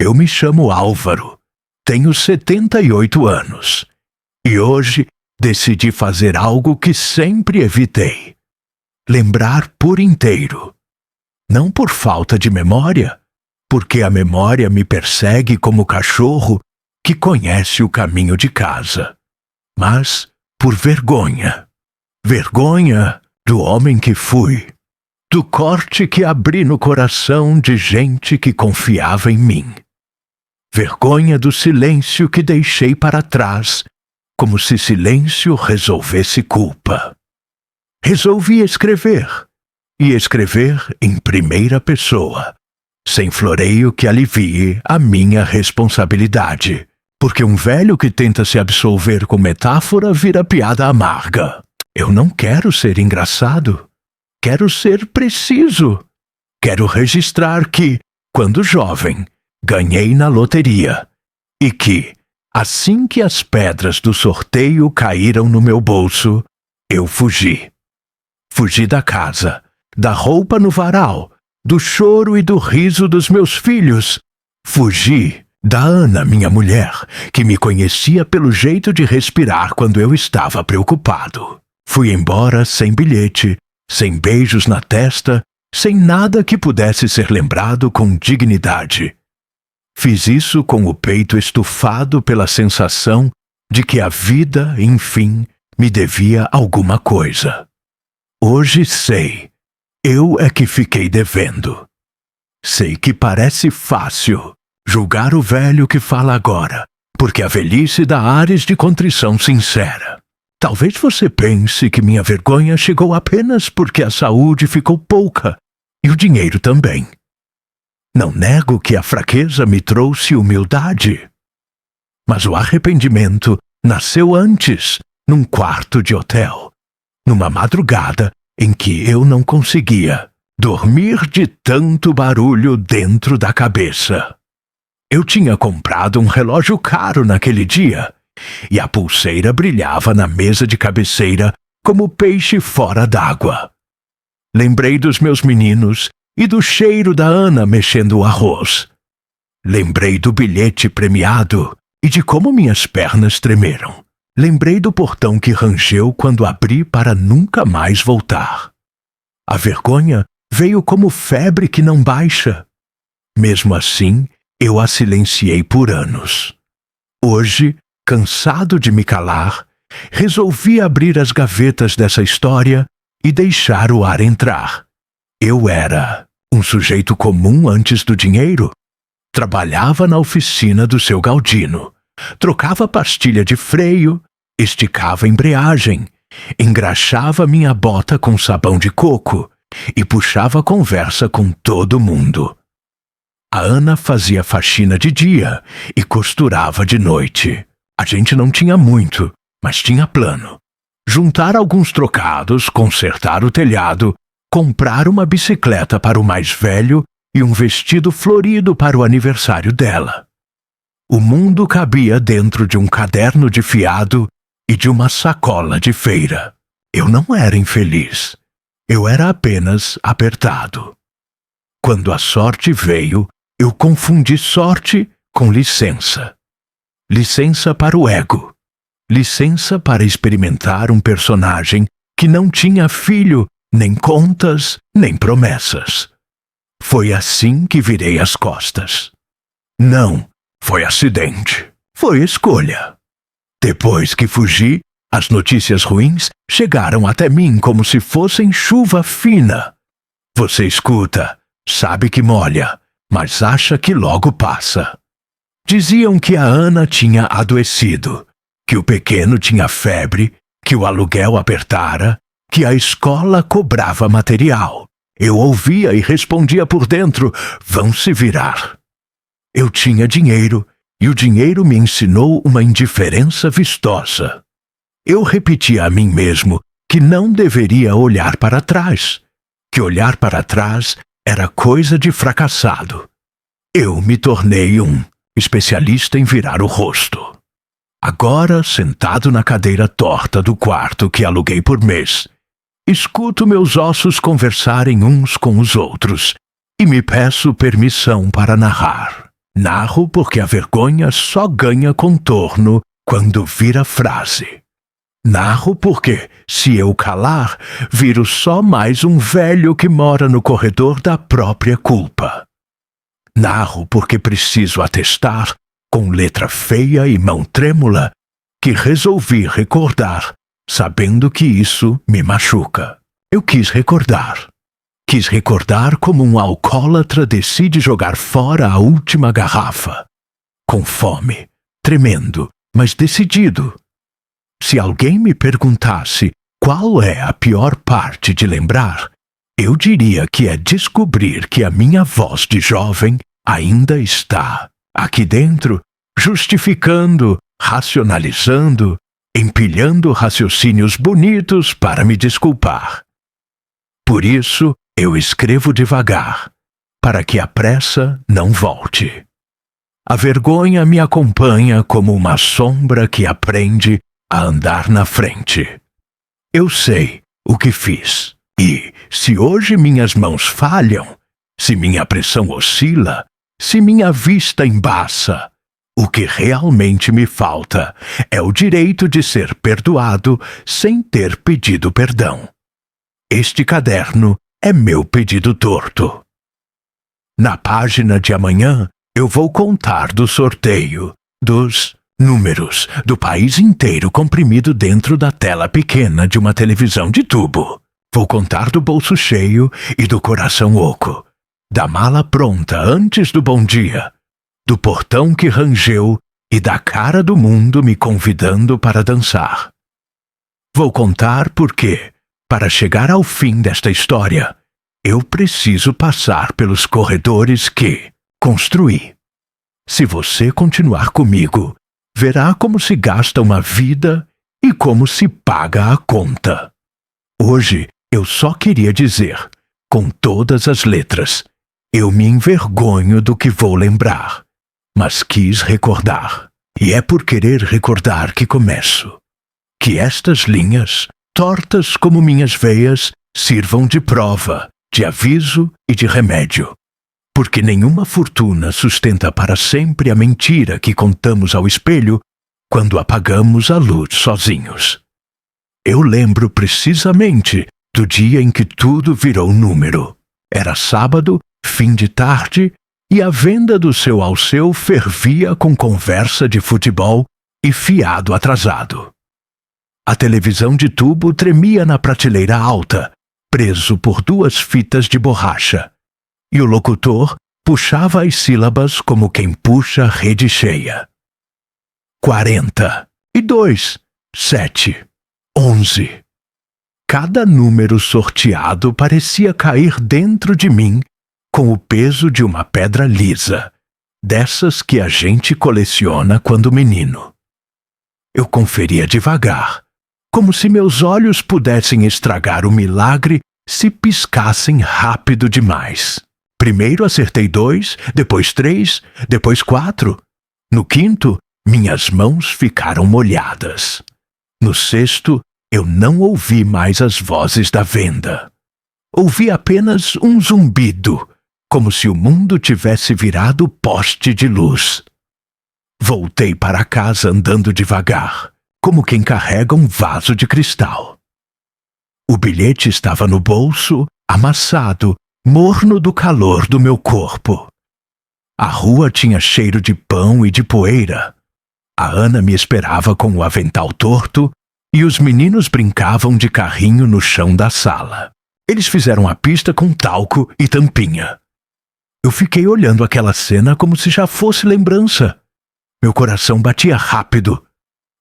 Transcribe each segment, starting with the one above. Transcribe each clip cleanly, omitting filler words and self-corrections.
Eu me chamo Álvaro, tenho 78 anos e hoje decidi fazer algo que sempre evitei: lembrar por inteiro. Não por falta de memória, porque a memória me persegue como cachorro que conhece o caminho de casa, mas por vergonha. Vergonha do homem que fui, do corte que abri no coração de gente que confiava em mim. Vergonha do silêncio que deixei para trás, como se silêncio resolvesse culpa. Resolvi escrever, e escrever em primeira pessoa, sem floreio que alivie a minha responsabilidade, porque um velho que tenta se absolver com metáfora vira piada amarga. Eu não quero ser engraçado, quero ser preciso. Quero registrar que, quando jovem, ganhei na loteria e que, assim que as pedras do sorteio caíram no meu bolso, eu fugi. Fugi da casa, da roupa no varal, do choro e do riso dos meus filhos. Fugi da Ana, minha mulher, que me conhecia pelo jeito de respirar quando eu estava preocupado. Fui embora sem bilhete, sem beijos na testa, sem nada que pudesse ser lembrado com dignidade. Fiz isso com o peito estufado pela sensação de que a vida, enfim, me devia alguma coisa. Hoje sei, eu é que fiquei devendo. Sei que parece fácil julgar o velho que fala agora, porque a velhice dá ares de contrição sincera. Talvez você pense que minha vergonha chegou apenas porque a saúde ficou pouca e o dinheiro também. Não nego que a fraqueza me trouxe humildade. Mas o arrependimento nasceu antes, num quarto de hotel, numa madrugada em que eu não conseguia dormir de tanto barulho dentro da cabeça. Eu tinha comprado um relógio caro naquele dia, e a pulseira brilhava na mesa de cabeceira como peixe fora d'água. Lembrei dos meus meninos e do cheiro da Ana mexendo o arroz. Lembrei do bilhete premiado e de como minhas pernas tremeram. Lembrei do portão que rangeu quando abri para nunca mais voltar. A vergonha veio como febre que não baixa. Mesmo assim, eu a silenciei por anos. Hoje, cansado de me calar, resolvi abrir as gavetas dessa história e deixar o ar entrar. Eu era um sujeito comum antes do dinheiro. Trabalhava na oficina do seu Galdino. Trocava pastilha de freio, esticava a embreagem, engraxava minha bota com sabão de coco e puxava conversa com todo mundo. A Ana fazia faxina de dia e costurava de noite. A gente não tinha muito, mas tinha plano. Juntar alguns trocados, consertar o telhado, comprar uma bicicleta para o mais velho e um vestido florido para o aniversário dela. O mundo cabia dentro de um caderno de fiado e de uma sacola de feira. Eu não era infeliz. Eu era apenas apertado. Quando a sorte veio, eu confundi sorte com licença. Licença para o ego. Licença para experimentar um personagem que não tinha filho, nem contas, nem promessas. Foi assim que virei as costas. Não, foi acidente. Foi escolha. Depois que fugi, as notícias ruins chegaram até mim como se fossem chuva fina. Você escuta, sabe que molha, mas acha que logo passa. Diziam que a Ana tinha adoecido, que o pequeno tinha febre, que o aluguel apertara, que a escola cobrava material. Eu ouvia e respondia por dentro: vão se virar. Eu tinha dinheiro, e o dinheiro me ensinou uma indiferença vistosa. Eu repetia a mim mesmo que não deveria olhar para trás, que olhar para trás era coisa de fracassado. Eu me tornei um especialista em virar o rosto. Agora, sentado na cadeira torta do quarto que aluguei por mês, escuto meus ossos conversarem uns com os outros e me peço permissão para narrar. Narro porque a vergonha só ganha contorno quando vira frase. Narro porque, se eu calar, viro só mais um velho que mora no corredor da própria culpa. Narro porque preciso atestar, com letra feia e mão trêmula, que resolvi recordar, sabendo que isso me machuca. Eu quis recordar. Quis recordar como um alcoólatra decide jogar fora a última garrafa. Com fome, tremendo, mas decidido. Se alguém me perguntasse qual é a pior parte de lembrar, eu diria que é descobrir que a minha voz de jovem ainda está aqui dentro, justificando, racionalizando, empilhando raciocínios bonitos para me desculpar. Por isso, eu escrevo devagar, para que a pressa não volte. A vergonha me acompanha como uma sombra que aprende a andar na frente. Eu sei o que fiz, e se hoje minhas mãos falham, se minha pressão oscila, se minha vista embaça, o que realmente me falta é o direito de ser perdoado sem ter pedido perdão. Este caderno é meu pedido torto. Na página de amanhã, eu vou contar do sorteio, dos números do país inteiro comprimido dentro da tela pequena de uma televisão de tubo. Vou contar do bolso cheio e do coração oco, da mala pronta antes do bom dia, do portão que rangeu e da cara do mundo me convidando para dançar. Vou contar porque, para chegar ao fim desta história, eu preciso passar pelos corredores que construí. Se você continuar comigo, verá como se gasta uma vida e como se paga a conta. Hoje, eu só queria dizer, com todas as letras, eu me envergonho do que vou lembrar, mas quis recordar. E é por querer recordar que começo. Que estas linhas, tortas como minhas veias, sirvam de prova, de aviso e de remédio. Porque nenhuma fortuna sustenta para sempre a mentira que contamos ao espelho quando apagamos a luz sozinhos. Eu lembro precisamente do dia em que tudo virou número. Era sábado, fim de tarde, e a venda do seu Alceu fervia com conversa de futebol e fiado atrasado. A televisão de tubo tremia na prateleira alta, preso por 2 fitas de borracha, e o locutor puxava as sílabas como quem puxa rede cheia. 42, 7, 11. Cada número sorteado parecia cair dentro de mim com o peso de uma pedra lisa, dessas que a gente coleciona quando menino. Eu conferia devagar, como se meus olhos pudessem estragar o milagre se piscassem rápido demais. Primeiro acertei 2, depois 3, depois 4. No quinto, minhas mãos ficaram molhadas. No sexto, eu não ouvi mais as vozes da venda. Ouvi apenas um zumbido, como se o mundo tivesse virado poste de luz. Voltei para casa andando devagar, como quem carrega um vaso de cristal. O bilhete estava no bolso, amassado, morno do calor do meu corpo. A rua tinha cheiro de pão e de poeira. A Ana me esperava com o avental torto e os meninos brincavam de carrinho no chão da sala. Eles fizeram a pista com talco e tampinha. Eu fiquei olhando aquela cena como se já fosse lembrança. Meu coração batia rápido.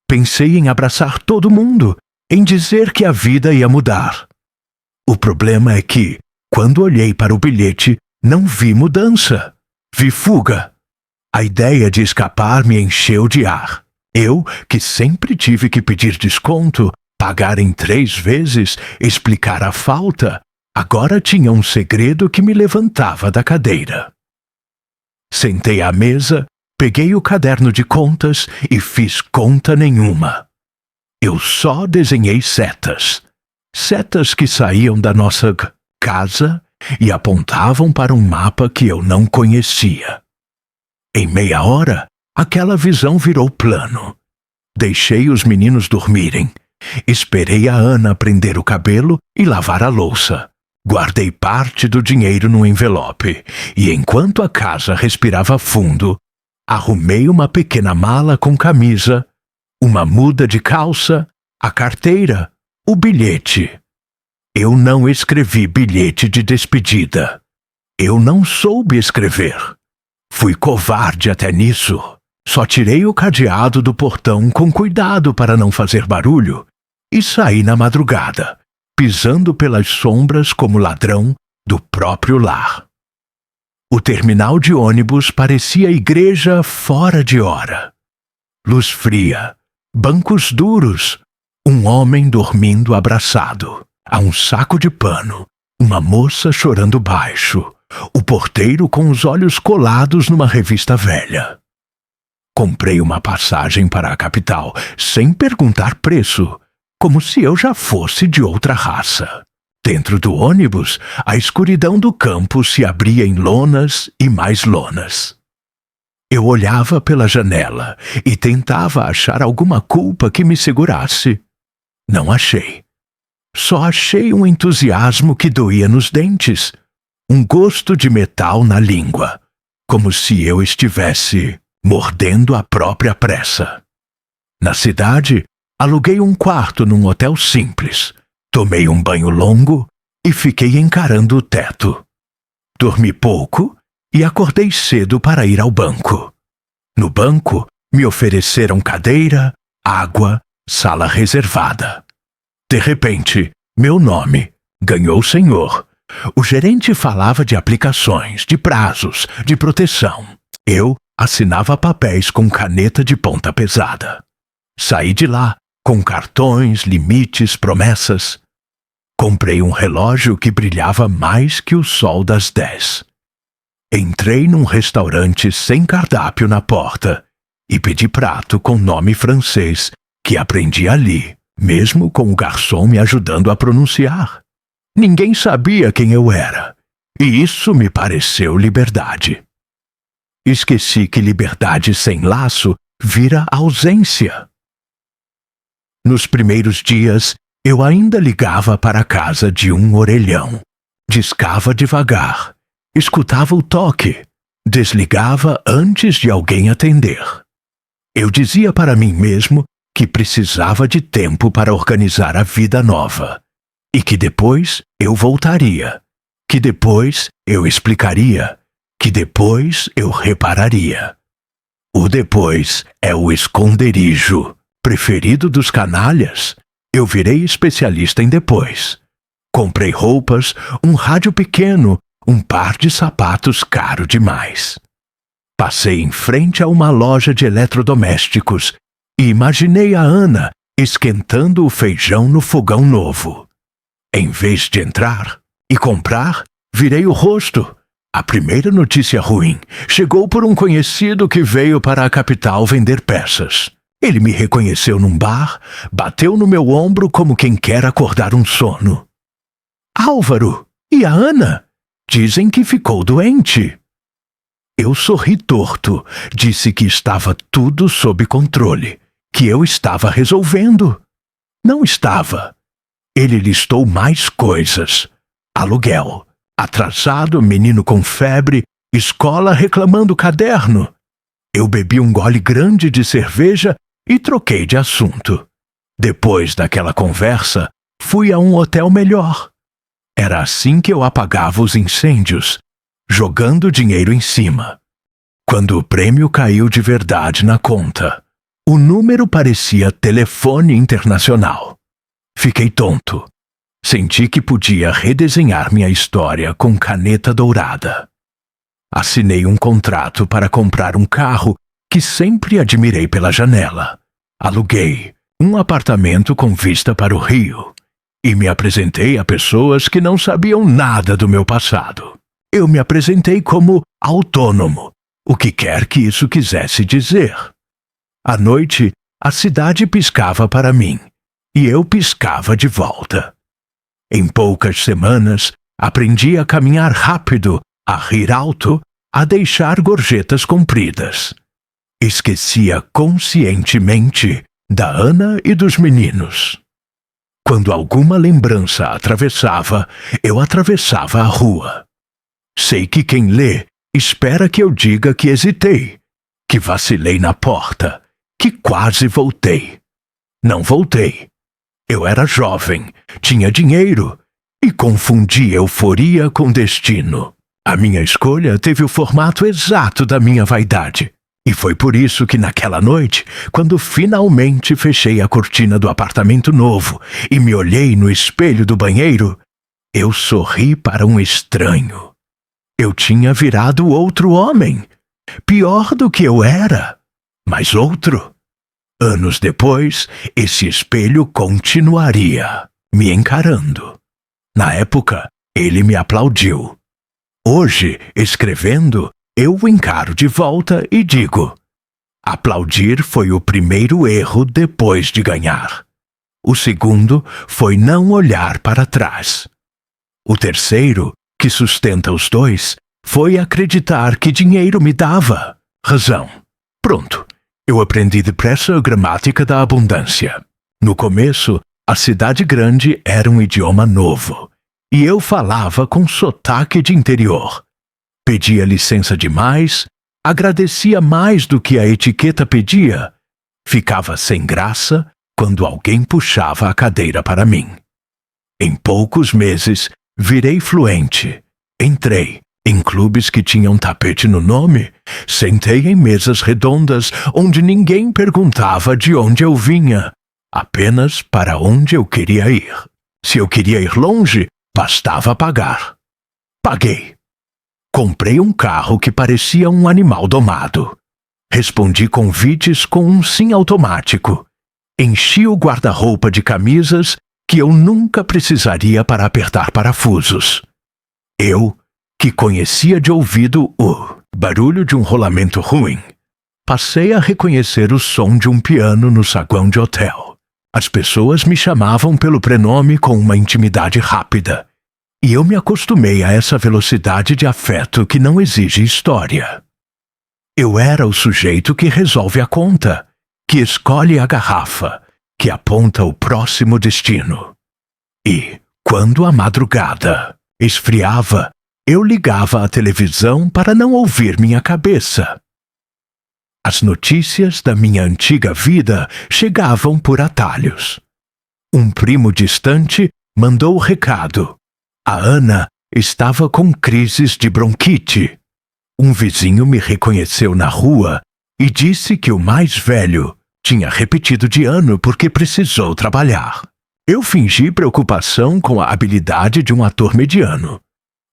Pensei em abraçar todo mundo, em dizer que a vida ia mudar. O problema é que, quando olhei para o bilhete, não vi mudança. Vi fuga. A ideia de escapar me encheu de ar. Eu, que sempre tive que pedir desconto, pagar em 3 vezes, explicar a falta, agora tinha um segredo que me levantava da cadeira. Sentei à mesa, peguei o caderno de contas e fiz conta nenhuma. Eu só desenhei setas. Setas que saíam da nossa casa e apontavam para um mapa que eu não conhecia. Em meia hora, aquela visão virou plano. Deixei os meninos dormirem. Esperei a Ana prender o cabelo e lavar a louça. Guardei parte do dinheiro no envelope e, enquanto a casa respirava fundo, arrumei uma pequena mala com camisa, uma muda de calça, a carteira, o bilhete. Eu não escrevi bilhete de despedida. Eu não soube escrever. Fui covarde até nisso. Só tirei o cadeado do portão com cuidado para não fazer barulho e saí na madrugada, pisando pelas sombras como ladrão do próprio lar. O terminal de ônibus parecia igreja fora de hora. Luz fria, bancos duros, um homem dormindo abraçado, a um saco de pano, uma moça chorando baixo, o porteiro com os olhos colados numa revista velha. Comprei uma passagem para a capital, sem perguntar preço, como se eu já fosse de outra raça. Dentro do ônibus, a escuridão do campo se abria em lonas e mais lonas. Eu olhava pela janela e tentava achar alguma culpa que me segurasse. Não achei. Só achei um entusiasmo que doía nos dentes, um gosto de metal na língua, como se eu estivesse mordendo a própria pressa. Na cidade, aluguei um quarto num hotel simples, tomei um banho longo e fiquei encarando o teto. Dormi pouco e acordei cedo para ir ao banco. No banco, me ofereceram cadeira, água, sala reservada. De repente, meu nome ganhou senhor. O gerente falava de aplicações, de prazos, de proteção. Eu assinava papéis com caneta de ponta pesada. Saí de lá com cartões, limites, promessas. Comprei um relógio que brilhava mais que o sol das 10. Entrei num restaurante sem cardápio na porta e pedi prato com nome francês que aprendi ali, mesmo com o garçom me ajudando a pronunciar. Ninguém sabia quem eu era, e isso me pareceu liberdade. Esqueci que liberdade sem laço vira ausência. Nos primeiros dias, eu ainda ligava para a casa de um orelhão. Discava devagar, escutava o toque, desligava antes de alguém atender. Eu dizia para mim mesmo que precisava de tempo para organizar a vida nova, e que depois eu voltaria, que depois eu explicaria, que depois eu repararia. O depois é o esconderijo preferido dos canalhas. Eu virei especialista em depois. Comprei roupas, um rádio pequeno, um par de sapatos caro demais. Passei em frente a uma loja de eletrodomésticos e imaginei a Ana esquentando o feijão no fogão novo. Em vez de entrar e comprar, virei o rosto. A primeira notícia ruim chegou por um conhecido que veio para a capital vender peças. Ele me reconheceu num bar, bateu no meu ombro como quem quer acordar um sono. Álvaro, e a Ana? Dizem que ficou doente. Eu sorri torto, disse que estava tudo sob controle, que eu estava resolvendo. Não estava. Ele listou mais coisas. Aluguel, atrasado, menino com febre, escola reclamando caderno. Eu bebi um gole grande de cerveja e troquei de assunto. Depois daquela conversa, fui a um hotel melhor. Era assim que eu apagava os incêndios, jogando dinheiro em cima. Quando o prêmio caiu de verdade na conta, o número parecia telefone internacional. Fiquei tonto. Senti que podia redesenhar minha história com caneta dourada. Assinei um contrato para comprar um carro que sempre admirei pela janela. Aluguei um apartamento com vista para o rio e me apresentei a pessoas que não sabiam nada do meu passado. Eu me apresentei como autônomo, o que quer que isso quisesse dizer. À noite, a cidade piscava para mim e eu piscava de volta. Em poucas semanas, aprendi a caminhar rápido, a rir alto a deixar gorjetas compridas. Esquecia conscientemente da Ana e dos meninos. Quando alguma lembrança atravessava, eu atravessava a rua. Sei que quem lê espera que eu diga que hesitei, que vacilei na porta, que quase voltei. Não voltei. Eu era jovem, tinha dinheiro e confundi euforia com destino. A minha escolha teve o formato exato da minha vaidade. E foi por isso que naquela noite, quando finalmente fechei a cortina do apartamento novo e me olhei no espelho do banheiro, eu sorri para um estranho. Eu tinha virado outro homem, pior do que eu era, mas outro. Anos depois, esse espelho continuaria me encarando. Na época, ele me aplaudiu. Hoje, escrevendo, eu o encaro de volta e digo: aplaudir foi o primeiro erro depois de ganhar. O segundo foi não olhar para trás. O terceiro, que sustenta os dois, foi acreditar que dinheiro me dava razão. Pronto, eu aprendi depressa a gramática da abundância. No começo, a cidade grande era um idioma novo, e eu falava com sotaque de interior. Pedia licença demais, agradecia mais do que a etiqueta pedia, ficava sem graça quando alguém puxava a cadeira para mim. Em poucos meses, virei fluente. Entrei em clubes que tinham tapete no nome, sentei em mesas redondas onde ninguém perguntava de onde eu vinha, apenas para onde eu queria ir. Se eu queria ir longe, bastava pagar. Paguei. Comprei um carro que parecia um animal domado. Respondi convites com um sim automático. Enchi o guarda-roupa de camisas que eu nunca precisaria para apertar parafusos. Eu, que conhecia de ouvido o barulho de um rolamento ruim, passei a reconhecer o som de um piano no saguão de hotel. As pessoas me chamavam pelo prenome com uma intimidade rápida. E eu me acostumei a essa velocidade de afeto que não exige história. Eu era o sujeito que resolve a conta, que escolhe a garrafa, que aponta o próximo destino. E, quando a madrugada esfriava, eu ligava a televisão para não ouvir minha cabeça. As notícias da minha antiga vida chegavam por atalhos. Um primo distante mandou o recado. A Ana estava com crises de bronquite. Um vizinho me reconheceu na rua e disse que o mais velho tinha repetido de ano porque precisou trabalhar. Eu fingi preocupação com a habilidade de um ator mediano.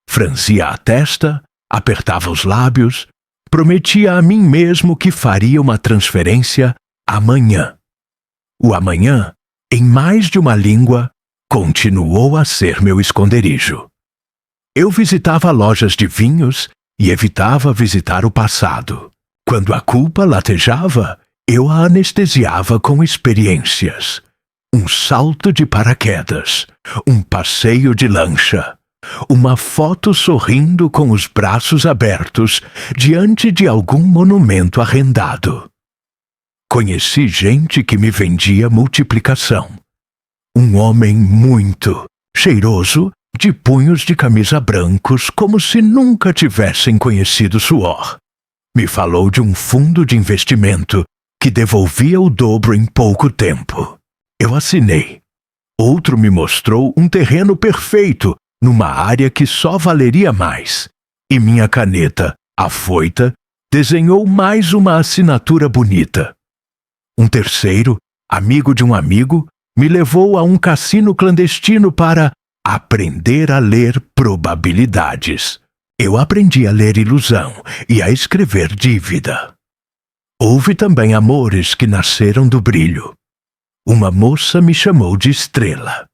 Franzia a testa, apertava os lábios, prometia a mim mesmo que faria uma transferência amanhã. O amanhã, em mais de uma língua, continuou a ser meu esconderijo. Eu visitava lojas de vinhos e evitava visitar o passado. Quando a culpa latejava, eu a anestesiava com experiências. Um salto de paraquedas, um passeio de lancha, uma foto sorrindo com os braços abertos diante de algum monumento arrendado. Conheci gente que me vendia multiplicação. Um homem muito cheiroso, de punhos de camisa brancos, como se nunca tivessem conhecido suor. Me falou de um fundo de investimento que devolvia o dobro em pouco tempo. Eu assinei. Outro me mostrou um terreno perfeito, numa área que só valeria mais. E minha caneta, afoita, desenhou mais uma assinatura bonita. Um terceiro, amigo de um amigo, me levou a um cassino clandestino para aprender a ler probabilidades. Eu aprendi a ler ilusão e a escrever dívida. Houve também amores que nasceram do brilho. Uma moça me chamou de estrela.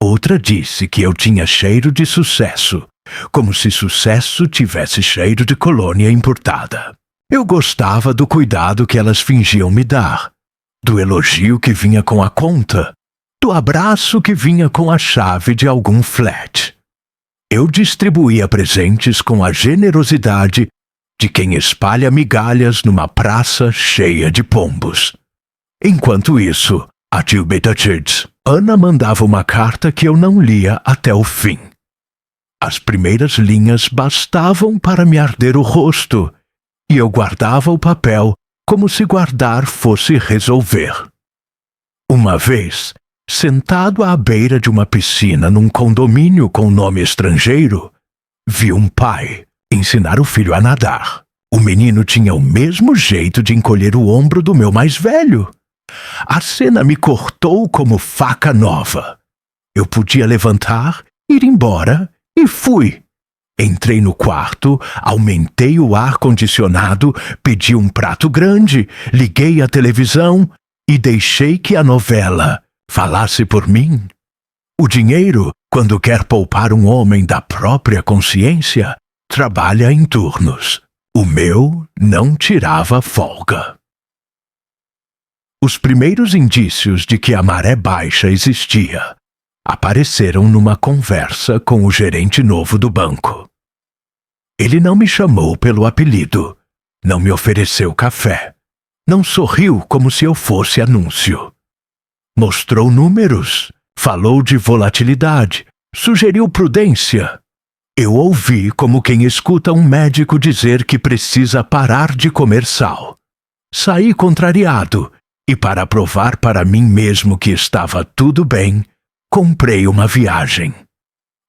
Outra disse que eu tinha cheiro de sucesso, como se sucesso tivesse cheiro de colônia importada. Eu gostava do cuidado que elas fingiam me dar, do elogio que vinha com a conta, do abraço que vinha com a chave de algum flat. Eu distribuía presentes com a generosidade de quem espalha migalhas numa praça cheia de pombos. Enquanto isso, a Tilbetachits, Ana mandava uma carta que eu não lia até o fim. As primeiras linhas bastavam para me arder o rosto, e eu guardava o papel como se guardar fosse resolver. Uma vez, sentado à beira de uma piscina num condomínio com nome estrangeiro, vi um pai ensinar o filho a nadar. O menino tinha o mesmo jeito de encolher o ombro do meu mais velho. A cena me cortou como faca nova. Eu podia levantar, ir embora, e fui. Entrei no quarto, aumentei o ar-condicionado, pedi um prato grande, liguei a televisão e deixei que a novela falasse por mim. O dinheiro, quando quer poupar um homem da própria consciência, trabalha em turnos. O meu não tirava folga. Os primeiros indícios de que a maré baixa existia apareceram numa conversa com o gerente novo do banco. Ele não me chamou pelo apelido, não me ofereceu café, não sorriu como se eu fosse anúncio. Mostrou números, falou de volatilidade, sugeriu prudência. Eu ouvi como quem escuta um médico dizer que precisa parar de comer sal. Saí contrariado e, para provar para mim mesmo que estava tudo bem, comprei uma viagem.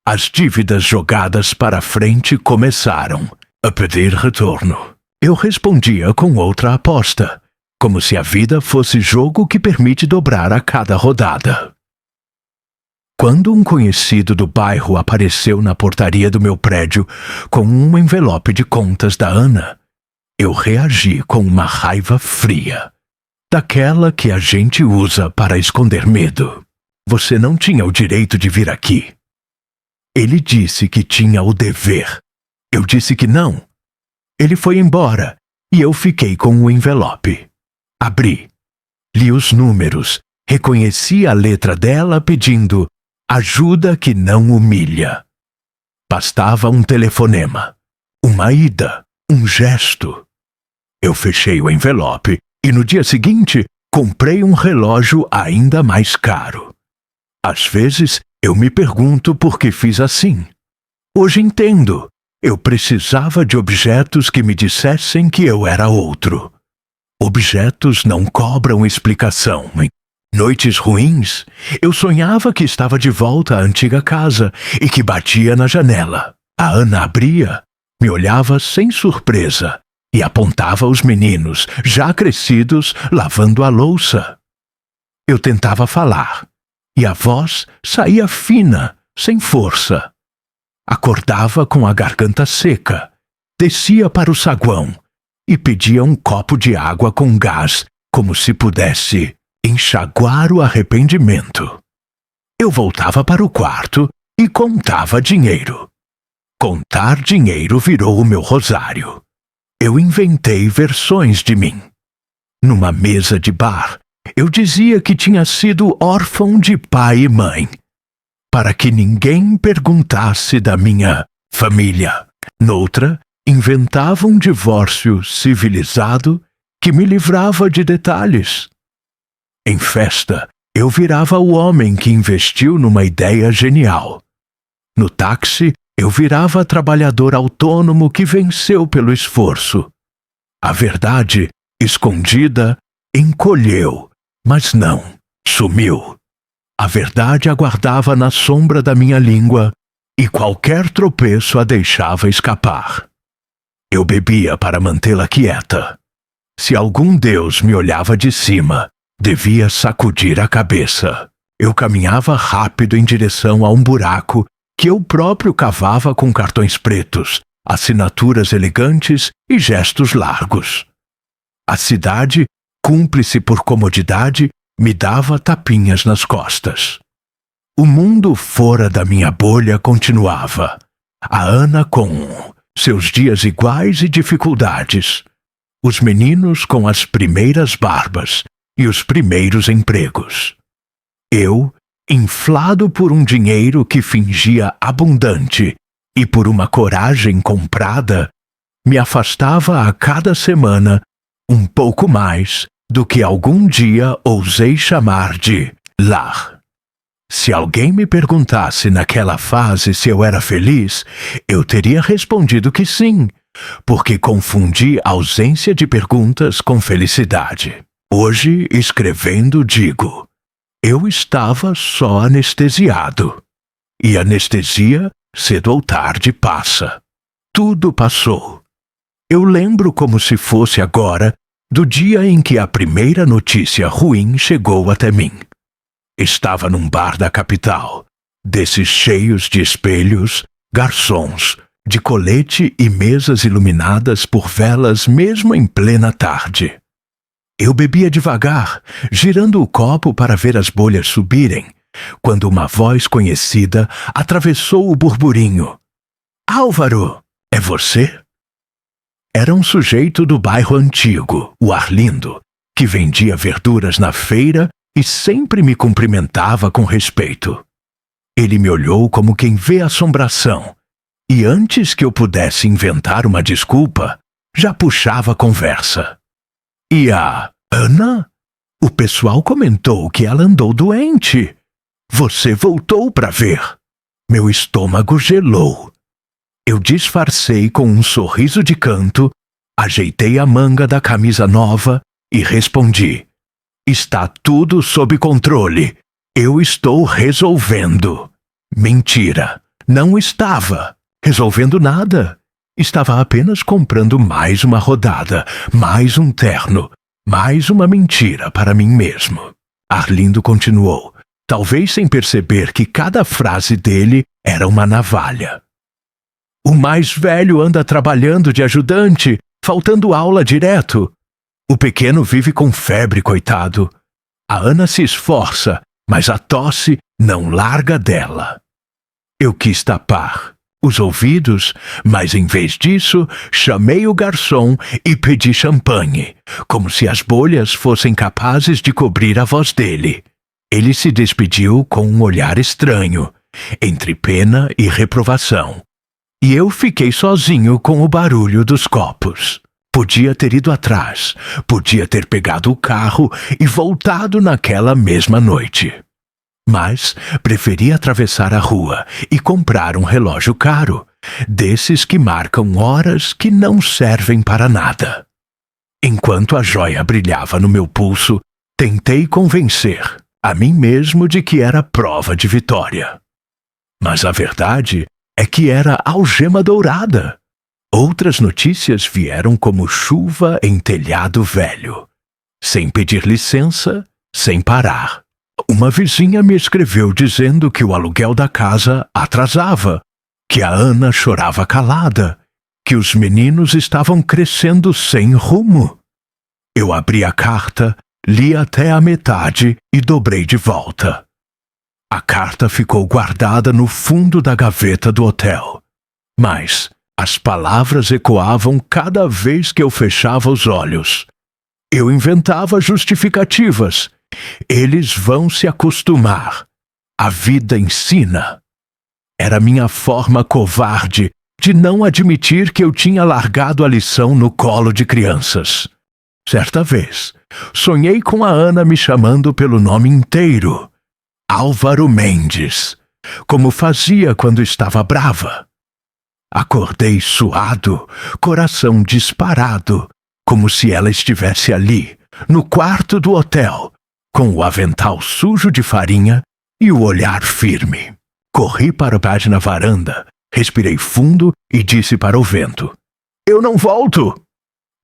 As dívidas jogadas para frente começaram a pedir retorno. Eu respondia com outra aposta, como se a vida fosse jogo que permite dobrar a cada rodada. Quando um conhecido do bairro apareceu na portaria do meu prédio com um envelope de contas da Ana, eu reagi com uma raiva fria, daquela que a gente usa para esconder medo. Você não tinha o direito de vir aqui. Ele disse que tinha o dever. Eu disse que não. Ele foi embora e eu fiquei com o envelope. Abri. Li os números. Reconheci a letra dela pedindo ajuda que não humilha. Bastava um telefonema, uma ida, um gesto. Eu fechei o envelope e no dia seguinte comprei um relógio ainda mais caro. Às vezes eu me pergunto por que fiz assim. Hoje entendo. Eu precisava de objetos que me dissessem que eu era outro. Objetos não cobram explicação. Em noites ruins, eu sonhava que estava de volta à antiga casa e que batia na janela. A Ana abria, me olhava sem surpresa e apontava os meninos, já crescidos, lavando a louça. Eu tentava falar, e a voz saía fina, sem força. Acordava com a garganta seca, descia para o saguão e pedia um copo de água com gás, como se pudesse enxaguar o arrependimento. Eu voltava para o quarto e contava dinheiro. Contar dinheiro virou o meu rosário. Eu inventei versões de mim. Numa mesa de bar, eu dizia que tinha sido órfão de pai e mãe, para que ninguém perguntasse da minha família. Noutra, inventava um divórcio civilizado que me livrava de detalhes. Em festa, eu virava o homem que investiu numa ideia genial. No táxi, eu virava trabalhador autônomo que venceu pelo esforço. A verdade, escondida, encolheu, mas não sumiu. A verdade aguardava na sombra da minha língua e qualquer tropeço a deixava escapar. Eu bebia para mantê-la quieta. Se algum deus me olhava de cima, devia sacudir a cabeça. Eu caminhava rápido em direção a um buraco que eu próprio cavava com cartões pretos, assinaturas elegantes e gestos largos. A cidade, cúmplice por comodidade, me dava tapinhas nas costas. O mundo fora da minha bolha continuava. A Ana com seus dias iguais e dificuldades. Os meninos com as primeiras barbas e os primeiros empregos. Eu, inflado por um dinheiro que fingia abundante e por uma coragem comprada, me afastava a cada semana um pouco mais do que algum dia ousei chamar de lar. Se alguém me perguntasse naquela fase se eu era feliz, eu teria respondido que sim, porque confundi ausência de perguntas com felicidade. Hoje, escrevendo, digo: eu estava só anestesiado. E anestesia, cedo ou tarde, passa. Tudo passou. Eu lembro como se fosse agora do dia em que a primeira notícia ruim chegou até mim. Estava num bar da capital, desses cheios de espelhos, garçons, de colete e mesas iluminadas por velas mesmo em plena tarde. Eu bebia devagar, girando o copo para ver as bolhas subirem, quando uma voz conhecida atravessou o burburinho. "Álvaro, é você?" Era um sujeito do bairro antigo, o Arlindo, que vendia verduras na feira e sempre me cumprimentava com respeito. Ele me olhou como quem vê assombração, e antes que eu pudesse inventar uma desculpa, já puxava a conversa. "E a Ana? O pessoal comentou que ela andou doente. Você voltou para ver." Meu estômago gelou. Eu disfarcei com um sorriso de canto, ajeitei a manga da camisa nova e respondi: "Está tudo sob controle. Eu estou resolvendo." Mentira. Não estava resolvendo nada. Estava apenas comprando mais uma rodada, mais um terno, mais uma mentira para mim mesmo. Arlindo continuou, talvez sem perceber que cada frase dele era uma navalha. "O mais velho anda trabalhando de ajudante, faltando aula direto. O pequeno vive com febre, coitado. A Ana se esforça, mas a tosse não larga dela." Eu quis tapar os ouvidos, mas em vez disso, chamei o garçom e pedi champanhe, como se as bolhas fossem capazes de cobrir a voz dele. Ele se despediu com um olhar estranho, entre pena e reprovação. E eu fiquei sozinho com o barulho dos copos. Podia ter ido atrás, podia ter pegado o carro e voltado naquela mesma noite. Mas preferi atravessar a rua e comprar um relógio caro, desses que marcam horas que não servem para nada. Enquanto a joia brilhava no meu pulso, tentei convencer a mim mesmo de que era prova de vitória. Mas a verdade é que era algema dourada. Outras notícias vieram como chuva em telhado velho. Sem pedir licença, sem parar. Uma vizinha me escreveu dizendo que o aluguel da casa atrasava, que a Ana chorava calada, que os meninos estavam crescendo sem rumo. Eu abri a carta, li até a metade e dobrei de volta. A carta ficou guardada no fundo da gaveta do hotel. Mas as palavras ecoavam cada vez que eu fechava os olhos. Eu inventava justificativas. Eles vão se acostumar. A vida ensina. Era minha forma covarde de não admitir que eu tinha largado a lição no colo de crianças. Certa vez, sonhei com a Ana me chamando pelo nome inteiro. Álvaro Mendes, como fazia quando estava brava. Acordei suado, coração disparado, como se ela estivesse ali, no quarto do hotel, com o avental sujo de farinha e o olhar firme. Corri para o pátio na varanda, respirei fundo e disse para o vento: "Eu não volto!"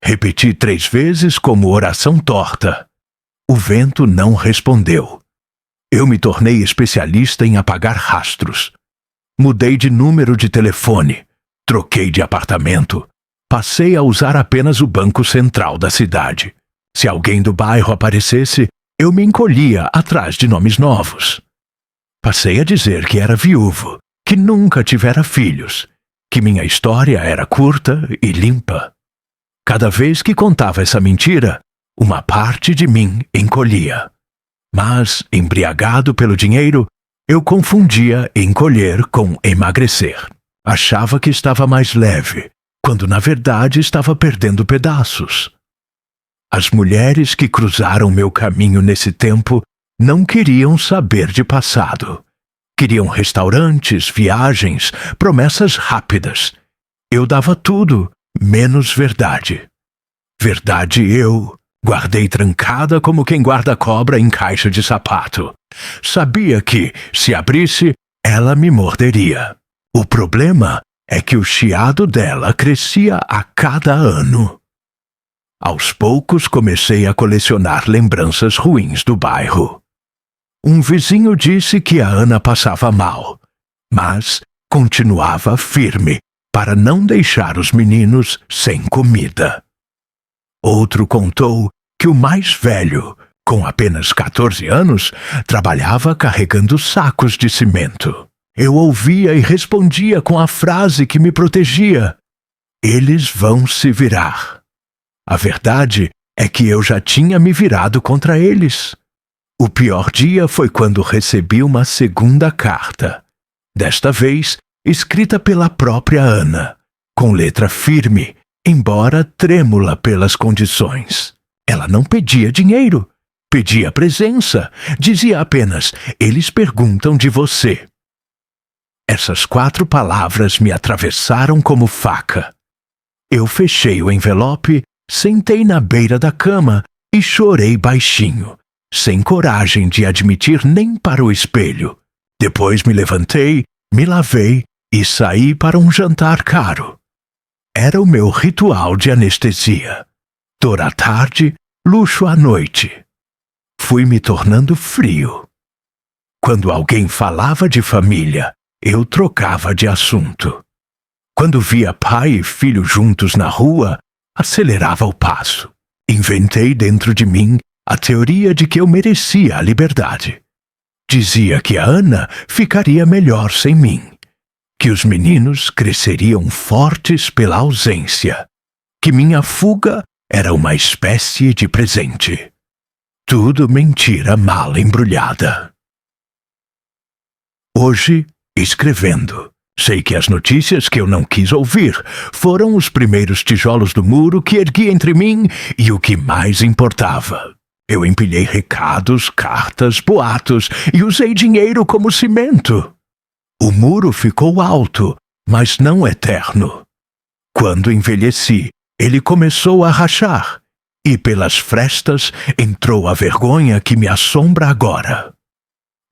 Repeti 3 vezes como oração torta. O vento não respondeu. Eu me tornei especialista em apagar rastros. Mudei de número de telefone, troquei de apartamento, passei a usar apenas o banco central da cidade. Se alguém do bairro aparecesse, eu me encolhia atrás de nomes novos. Passei a dizer que era viúvo, que nunca tivera filhos, que minha história era curta e limpa. Cada vez que contava essa mentira, uma parte de mim encolhia. Mas, embriagado pelo dinheiro, eu confundia encolher com emagrecer. Achava que estava mais leve, quando na verdade estava perdendo pedaços. As mulheres que cruzaram meu caminho nesse tempo não queriam saber de passado. Queriam restaurantes, viagens, promessas rápidas. Eu dava tudo, menos verdade. Verdade eu guardei trancada como quem guarda cobra em caixa de sapato. Sabia que, se abrisse, ela me morderia. O problema é que o chiado dela crescia a cada ano. Aos poucos comecei a colecionar lembranças ruins do bairro. Um vizinho disse que a Ana passava mal, mas continuava firme para não deixar os meninos sem comida. Outro contou que o mais velho, com apenas 14 anos, trabalhava carregando sacos de cimento. Eu ouvia e respondia com a frase que me protegia: eles vão se virar. A verdade é que eu já tinha me virado contra eles. O pior dia foi quando recebi uma segunda carta, desta vez escrita pela própria Ana, com letra firme, embora trêmula pelas condições. Ela não pedia dinheiro, pedia presença, dizia apenas: eles perguntam de você. Essas 4 palavras me atravessaram como faca. Eu fechei o envelope, sentei na beira da cama e chorei baixinho, sem coragem de admitir nem para o espelho. Depois me levantei, me lavei e saí para um jantar caro. Era o meu ritual de anestesia. Dor à tarde, luxo à noite. Fui me tornando frio. Quando alguém falava de família, eu trocava de assunto. Quando via pai e filho juntos na rua, acelerava o passo. Inventei dentro de mim a teoria de que eu merecia a liberdade. Dizia que a Ana ficaria melhor sem mim, que os meninos cresceriam fortes pela ausência, que minha fuga era uma espécie de presente. Tudo mentira mal embrulhada. Hoje, escrevendo, sei que as notícias que eu não quis ouvir foram os primeiros tijolos do muro que ergui entre mim e o que mais importava. Eu empilhei recados, cartas, boatos e usei dinheiro como cimento. O muro ficou alto, mas não eterno. Quando envelheci, ele começou a rachar, e pelas frestas entrou a vergonha que me assombra agora.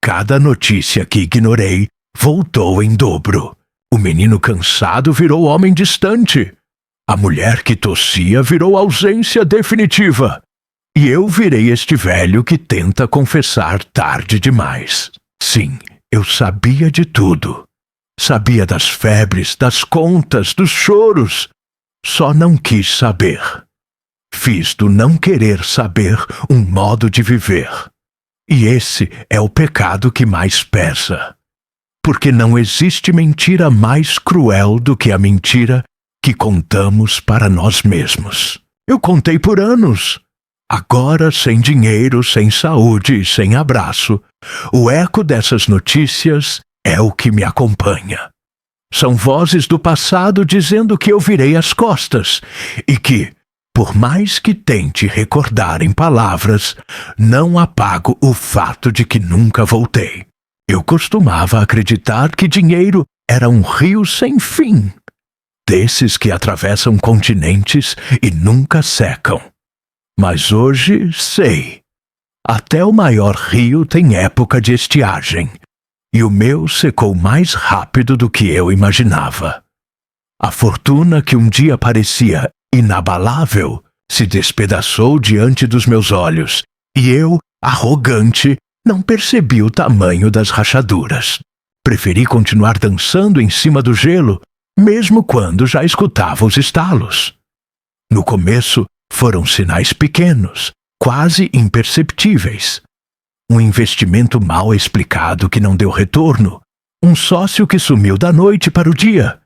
Cada notícia que ignorei voltou em dobro. O menino cansado virou homem distante. A mulher que tossia virou ausência definitiva. E eu virei este velho que tenta confessar tarde demais. Sim, eu sabia de tudo. Sabia das febres, das contas, dos choros. Só não quis saber. Fiz do não querer saber um modo de viver. E esse é o pecado que mais pesa. Porque não existe mentira mais cruel do que a mentira que contamos para nós mesmos. Eu contei por anos. Agora, sem dinheiro, sem saúde e sem abraço, o eco dessas notícias é o que me acompanha. São vozes do passado dizendo que eu virei as costas e que, por mais que tente recordar em palavras, não apago o fato de que nunca voltei. Eu costumava acreditar que dinheiro era um rio sem fim, desses que atravessam continentes e nunca secam. Mas hoje sei. Até o maior rio tem época de estiagem, e o meu secou mais rápido do que eu imaginava. A fortuna que um dia parecia inabalável se despedaçou diante dos meus olhos, e eu, arrogante, não percebi o tamanho das rachaduras. Preferi continuar dançando em cima do gelo, mesmo quando já escutava os estalos. No começo, foram sinais pequenos, quase imperceptíveis. Um investimento mal explicado que não deu retorno, um sócio que sumiu da noite para o dia,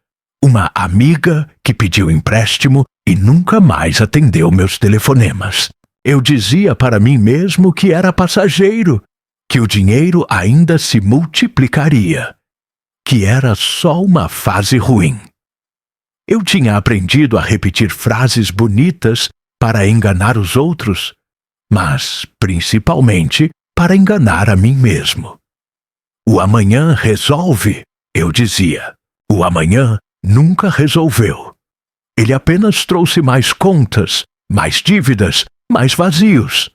uma amiga que pediu empréstimo e nunca mais atendeu meus telefonemas. Eu dizia para mim mesmo que era passageiro, que o dinheiro ainda se multiplicaria, que era só uma fase ruim. Eu tinha aprendido a repetir frases bonitas para enganar os outros, mas, principalmente, para enganar a mim mesmo. O amanhã resolve, eu dizia. O amanhã nunca resolveu. Ele apenas trouxe mais contas, mais dívidas, mais vazios.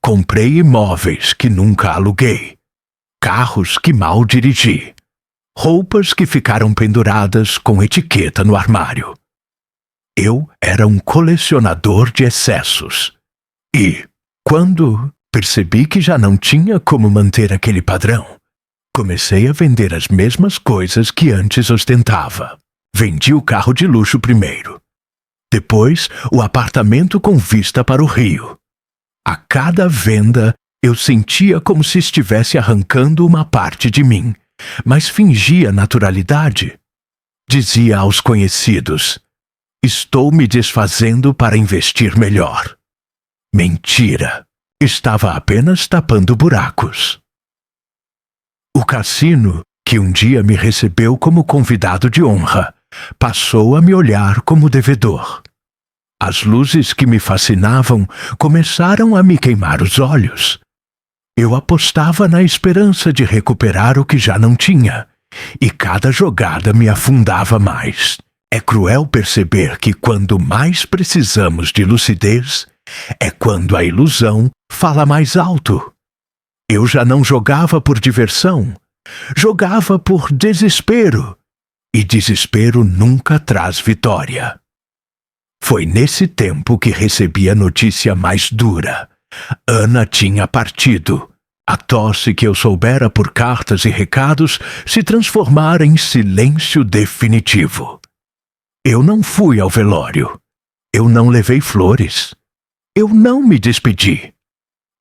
Comprei imóveis que nunca aluguei, carros que mal dirigi, roupas que ficaram penduradas com etiqueta no armário. Eu era um colecionador de excessos. E, quando percebi que já não tinha como manter aquele padrão, comecei a vender as mesmas coisas que antes ostentava. Vendi o carro de luxo primeiro. Depois, o apartamento com vista para o rio. A cada venda, eu sentia como se estivesse arrancando uma parte de mim, mas fingia naturalidade. Dizia aos conhecidos: estou me desfazendo para investir melhor. Mentira! Estava apenas tapando buracos. O cassino, que um dia me recebeu como convidado de honra, passou a me olhar como devedor. As luzes que me fascinavam começaram a me queimar os olhos. Eu apostava na esperança de recuperar o que já não tinha, e cada jogada me afundava mais. É cruel perceber que quando mais precisamos de lucidez, é quando a ilusão fala mais alto. Eu já não jogava por diversão, jogava por desespero, e desespero nunca traz vitória. Foi nesse tempo que recebi a notícia mais dura. Ana tinha partido. A tosse que eu soubera por cartas e recados se transformara em silêncio definitivo. Eu não fui ao velório. Eu não levei flores. Eu não me despedi.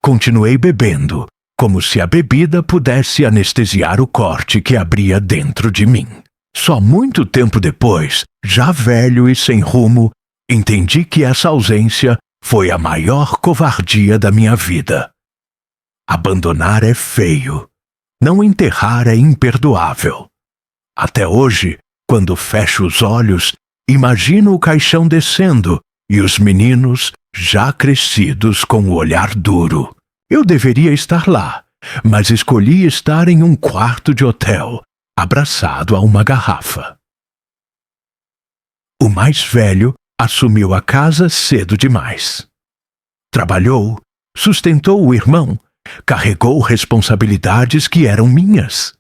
Continuei bebendo, como se a bebida pudesse anestesiar o corte que abria dentro de mim. Só muito tempo depois, já velho e sem rumo, entendi que essa ausência foi a maior covardia da minha vida. Abandonar é feio. Não enterrar é imperdoável. Até hoje, quando fecho os olhos, imagino o caixão descendo e os meninos já crescidos com o olhar duro. Eu deveria estar lá, mas escolhi estar em um quarto de hotel, abraçado a uma garrafa. O mais velho assumiu a casa cedo demais. Trabalhou, sustentou o irmão, carregou responsabilidades que eram minhas.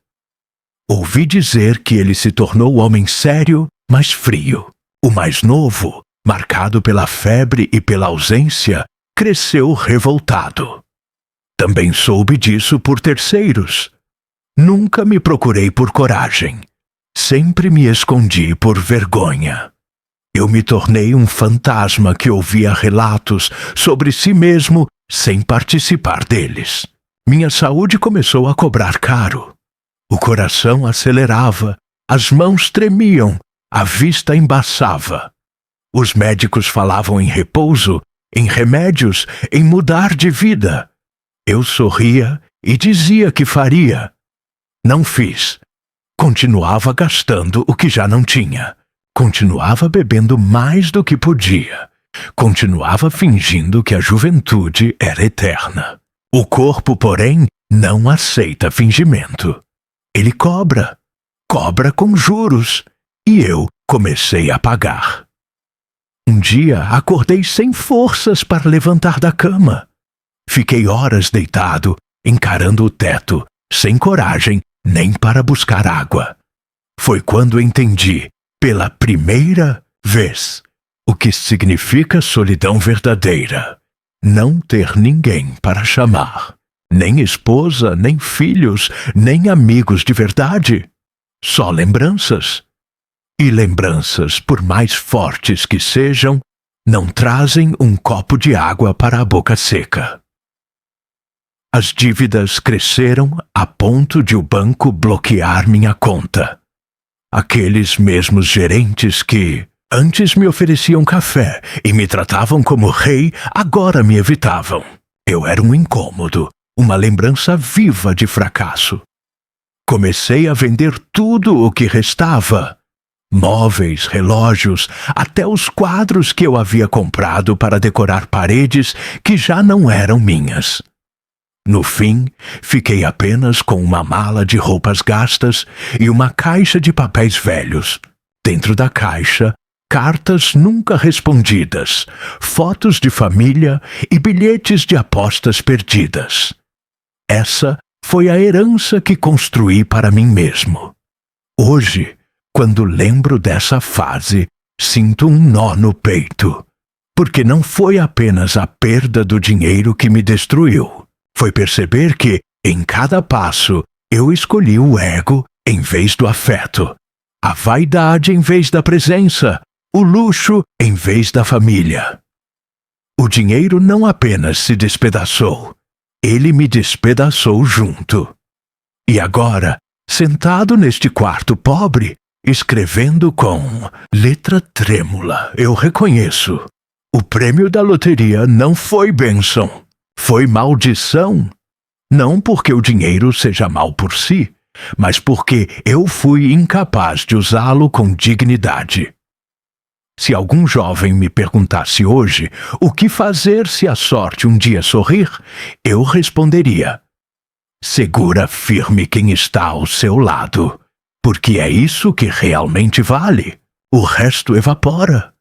Ouvi dizer que ele se tornou homem sério, mas frio. O mais novo, marcado pela febre e pela ausência, cresceu revoltado. Também soube disso por terceiros. Nunca me procurei por coragem. Sempre me escondi por vergonha. Eu me tornei um fantasma que ouvia relatos sobre si mesmo sem participar deles. Minha saúde começou a cobrar caro. O coração acelerava, as mãos tremiam, a vista embaçava. Os médicos falavam em repouso, em remédios, em mudar de vida. Eu sorria e dizia que faria. Não fiz. Continuava gastando o que já não tinha. Continuava bebendo mais do que podia. Continuava fingindo que a juventude era eterna. O corpo, porém, não aceita fingimento. Ele cobra. Cobra com juros. E eu comecei a pagar. Um dia acordei sem forças para levantar da cama. Fiquei horas deitado, encarando o teto, sem coragem nem para buscar água. Foi quando entendi, pela primeira vez, o que significa solidão verdadeira. Não ter ninguém para chamar. Nem esposa, nem filhos, nem amigos de verdade. Só lembranças. E lembranças, por mais fortes que sejam, não trazem um copo de água para a boca seca. As dívidas cresceram a ponto de o banco bloquear minha conta. Aqueles mesmos gerentes que antes me ofereciam café e me tratavam como rei, agora me evitavam. Eu era um incômodo, uma lembrança viva de fracasso. Comecei a vender tudo o que restava. Móveis, relógios, até os quadros que eu havia comprado para decorar paredes que já não eram minhas. No fim, fiquei apenas com uma mala de roupas gastas e uma caixa de papéis velhos. Dentro da caixa, cartas nunca respondidas, fotos de família e bilhetes de apostas perdidas. Essa foi a herança que construí para mim mesmo. Hoje, quando lembro dessa fase, sinto um nó no peito, porque não foi apenas a perda do dinheiro que me destruiu. Foi perceber que, em cada passo, eu escolhi o ego em vez do afeto, a vaidade em vez da presença, o luxo em vez da família. O dinheiro não apenas se despedaçou, ele me despedaçou junto. E agora, sentado neste quarto pobre, escrevendo com letra trêmula, eu reconheço. O prêmio da loteria não foi bênção, foi maldição. Não porque o dinheiro seja mal por si, mas porque eu fui incapaz de usá-lo com dignidade. Se algum jovem me perguntasse hoje o que fazer se a sorte um dia sorrir, eu responderia: segura firme quem está ao seu lado, porque é isso que realmente vale. O resto evapora.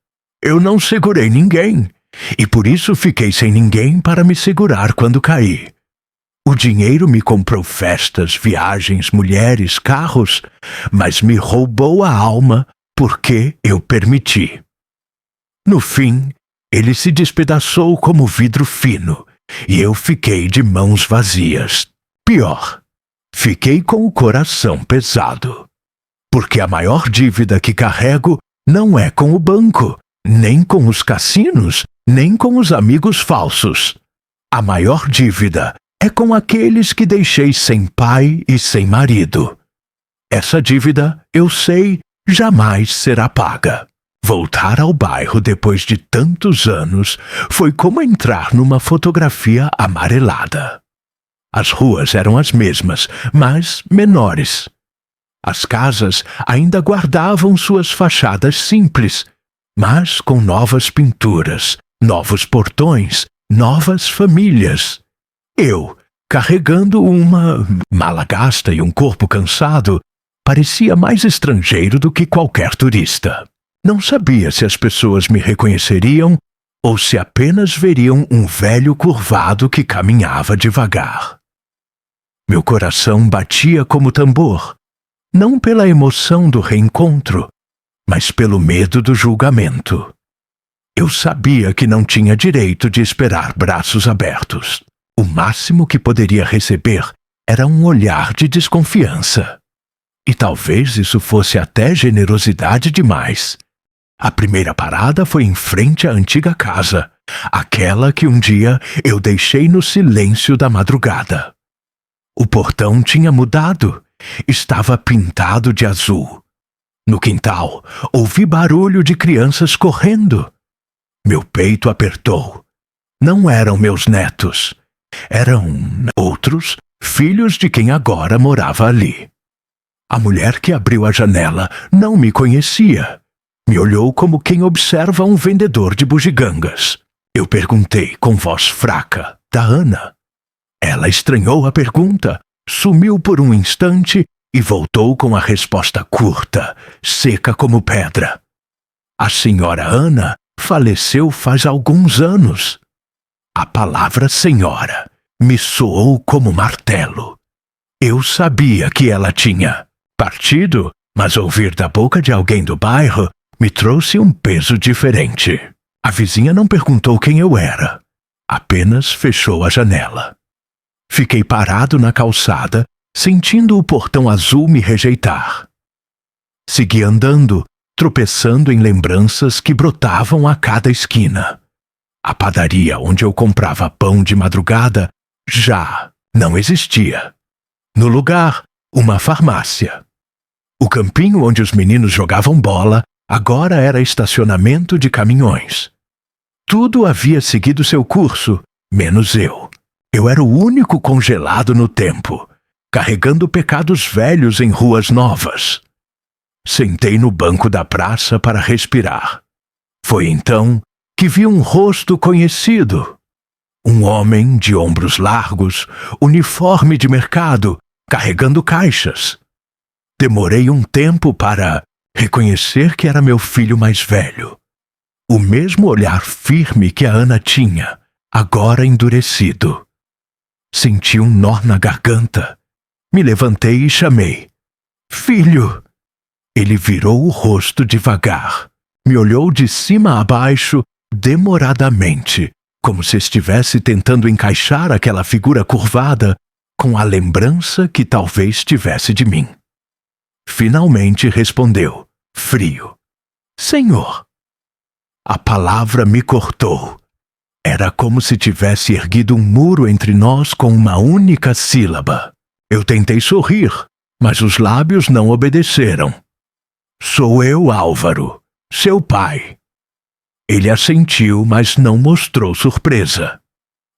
Eu não segurei ninguém, e por isso fiquei sem ninguém para me segurar quando caí. O dinheiro me comprou festas, viagens, mulheres, carros, mas me roubou a alma porque eu permiti. No fim, ele se despedaçou como vidro fino, e eu fiquei de mãos vazias. Pior, fiquei com o coração pesado. Porque a maior dívida que carrego não é com o banco, nem com os cassinos, nem com os amigos falsos. A maior dívida é com aqueles que deixei sem pai e sem marido. Essa dívida, eu sei, jamais será paga. Voltar ao bairro depois de tantos anos foi como entrar numa fotografia amarelada. As ruas eram as mesmas, mas menores. As casas ainda guardavam suas fachadas simples, mas com novas pinturas, novos portões, novas famílias. Eu, carregando uma mala gasta e um corpo cansado, parecia mais estrangeiro do que qualquer turista. Não sabia se as pessoas me reconheceriam ou se apenas veriam um velho curvado que caminhava devagar. Meu coração batia como tambor, não pela emoção do reencontro, mas pelo medo do julgamento. Eu sabia que não tinha direito de esperar braços abertos. O máximo que poderia receber era um olhar de desconfiança. E talvez isso fosse até generosidade demais. A primeira parada foi em frente à antiga casa, aquela que um dia eu deixei no silêncio da madrugada. O portão tinha mudado, estava pintado de azul. No quintal, ouvi barulho de crianças correndo. Meu peito apertou. Não eram meus netos. Eram outros, filhos de quem agora morava ali. A mulher que abriu a janela não me conhecia. Me olhou como quem observa um vendedor de bugigangas. Eu perguntei com voz fraca, da Ana. Ela estranhou a pergunta, sumiu por um instante e voltou com a resposta curta, seca como pedra. A senhora Ana faleceu faz alguns anos. A palavra senhora me soou como martelo. Eu sabia que ela tinha partido, mas ouvir da boca de alguém do bairro me trouxe um peso diferente. A vizinha não perguntou quem eu era, apenas fechou a janela. Fiquei parado na calçada, sentindo o portão azul me rejeitar. Segui andando, tropeçando em lembranças que brotavam a cada esquina. A padaria onde eu comprava pão de madrugada já não existia. No lugar, uma farmácia. O campinho onde os meninos jogavam bola agora era estacionamento de caminhões. Tudo havia seguido seu curso, menos eu. Eu era o único congelado no tempo, carregando pecados velhos em ruas novas. Sentei no banco da praça para respirar. Foi então que vi um rosto conhecido. Um homem de ombros largos, uniforme de mercado, carregando caixas. Demorei um tempo para reconhecer que era meu filho mais velho. O mesmo olhar firme que a Ana tinha, agora endurecido. Senti um nó na garganta. Me levantei e chamei. Filho! Ele virou o rosto devagar. Me olhou de cima a baixo, demoradamente, como se estivesse tentando encaixar aquela figura curvada com a lembrança que talvez tivesse de mim. Finalmente respondeu, frio. Senhor! A palavra me cortou. Era como se tivesse erguido um muro entre nós com uma única sílaba. Eu tentei sorrir, mas os lábios não obedeceram. Sou eu, Álvaro, seu pai. Ele assentiu, mas não mostrou surpresa.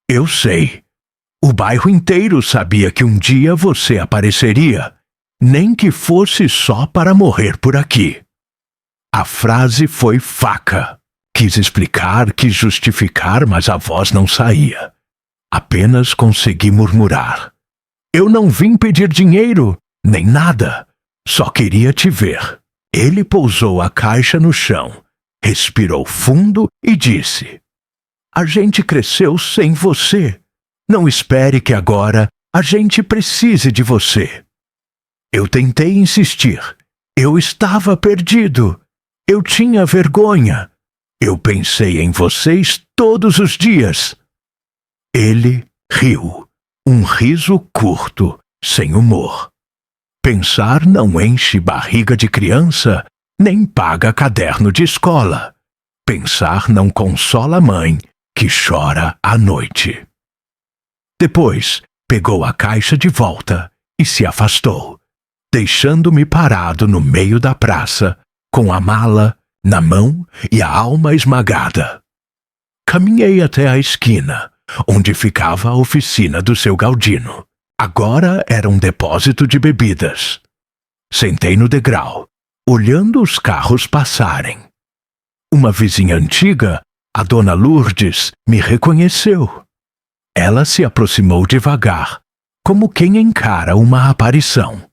Eu sei. O bairro inteiro sabia que um dia você apareceria, nem que fosse só para morrer por aqui. A frase foi faca. Quis explicar, quis justificar, mas a voz não saía. Apenas consegui murmurar. Eu não vim pedir dinheiro, nem nada. Só queria te ver. Ele pousou a caixa no chão, respirou fundo e disse: A gente cresceu sem você. Não espere que agora a gente precise de você. Eu tentei insistir. Eu estava perdido. Eu tinha vergonha. Eu pensei em vocês todos os dias. Ele riu. Um riso curto, sem humor. Pensar não enche barriga de criança, nem paga caderno de escola. Pensar não consola a mãe, que chora à noite. Depois, pegou a caixa de volta e se afastou, deixando-me parado no meio da praça, com a mala na mão e a alma esmagada. Caminhei até a esquina, onde ficava a oficina do seu Galdino. Agora era um depósito de bebidas. Sentei no degrau, olhando os carros passarem. Uma vizinha antiga, a dona Lourdes, me reconheceu. Ela se aproximou devagar, como quem encara uma aparição.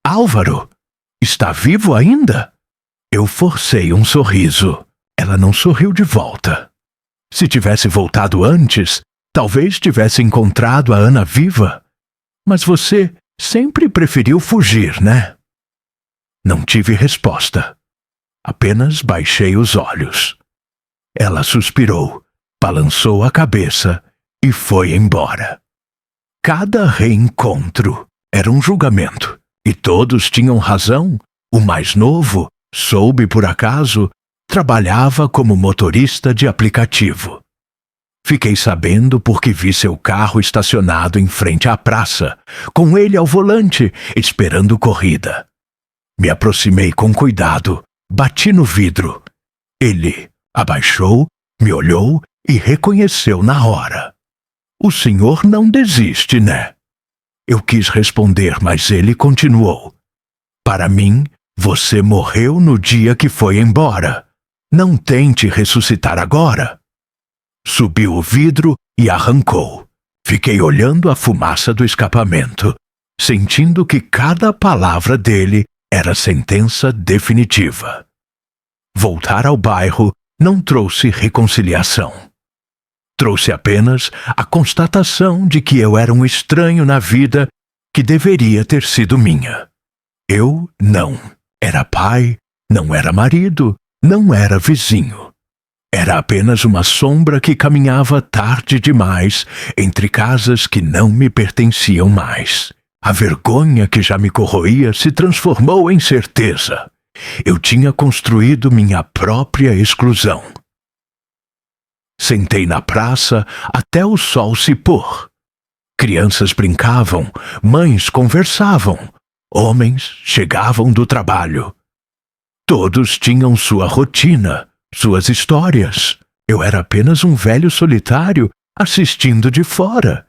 Álvaro, está vivo ainda? Eu forcei um sorriso. Ela não sorriu de volta. Se tivesse voltado antes, talvez tivesse encontrado a Ana viva. Mas você sempre preferiu fugir, né? Não tive resposta. Apenas baixei os olhos. Ela suspirou, balançou a cabeça e foi embora. Cada reencontro era um julgamento, e todos tinham razão. O mais novo, soube por acaso, trabalhava como motorista de aplicativo. Fiquei sabendo porque vi seu carro estacionado em frente à praça, com ele ao volante, esperando corrida. Me aproximei com cuidado, bati no vidro. Ele abaixou, me olhou e reconheceu na hora. O senhor não desiste, né? Eu quis responder, mas ele continuou. Para mim, você morreu no dia que foi embora. Não tente ressuscitar agora. Subiu o vidro e arrancou. Fiquei olhando a fumaça do escapamento, sentindo que cada palavra dele era sentença definitiva. Voltar ao bairro não trouxe reconciliação. Trouxe apenas a constatação de que eu era um estranho na vida que deveria ter sido minha. Eu não era pai, não era marido, não era vizinho. Era apenas uma sombra que caminhava tarde demais entre casas que não me pertenciam mais. A vergonha que já me corroía se transformou em certeza. Eu tinha construído minha própria exclusão. Sentei na praça até o sol se pôr. Crianças brincavam, mães conversavam, homens chegavam do trabalho. Todos tinham sua rotina, suas histórias. Eu era apenas um velho solitário assistindo de fora.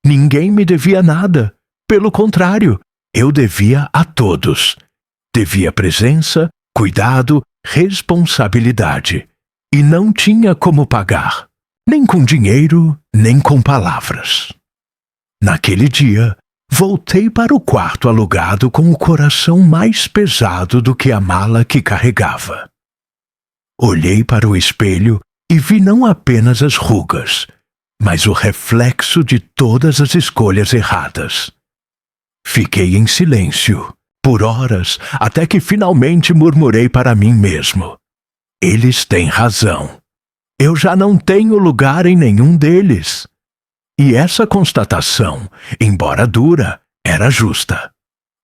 Ninguém me devia nada. Pelo contrário, eu devia a todos. Devia presença, cuidado, responsabilidade. E não tinha como pagar, nem com dinheiro, nem com palavras. Naquele dia, voltei para o quarto alugado com o coração mais pesado do que a mala que carregava. Olhei para o espelho e vi não apenas as rugas, mas o reflexo de todas as escolhas erradas. Fiquei em silêncio, por horas, até que finalmente murmurei para mim mesmo. Eles têm razão. Eu já não tenho lugar em nenhum deles. E essa constatação, embora dura, era justa.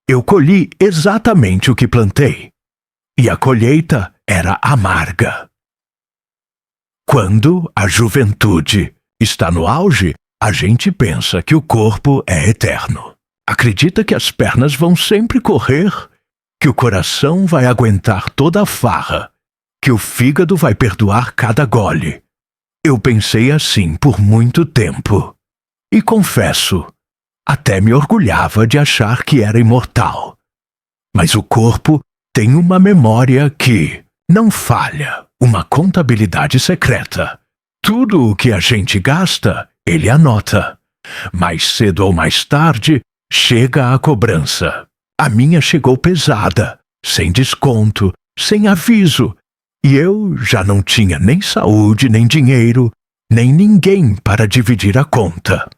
Eu colhi exatamente o que plantei. E a colheita era amarga. Quando a juventude está no auge, a gente pensa que o corpo é eterno. Acredita que as pernas vão sempre correr, que o coração vai aguentar toda a farra, que o fígado vai perdoar cada gole. Eu pensei assim por muito tempo. E confesso, até me orgulhava de achar que era imortal. Mas o corpo tem uma memória que não falha, uma contabilidade secreta. Tudo o que a gente gasta, ele anota. Mais cedo ou mais tarde, chega a cobrança. A minha chegou pesada, sem desconto, sem aviso, e eu já não tinha nem saúde, nem dinheiro, nem ninguém para dividir a conta.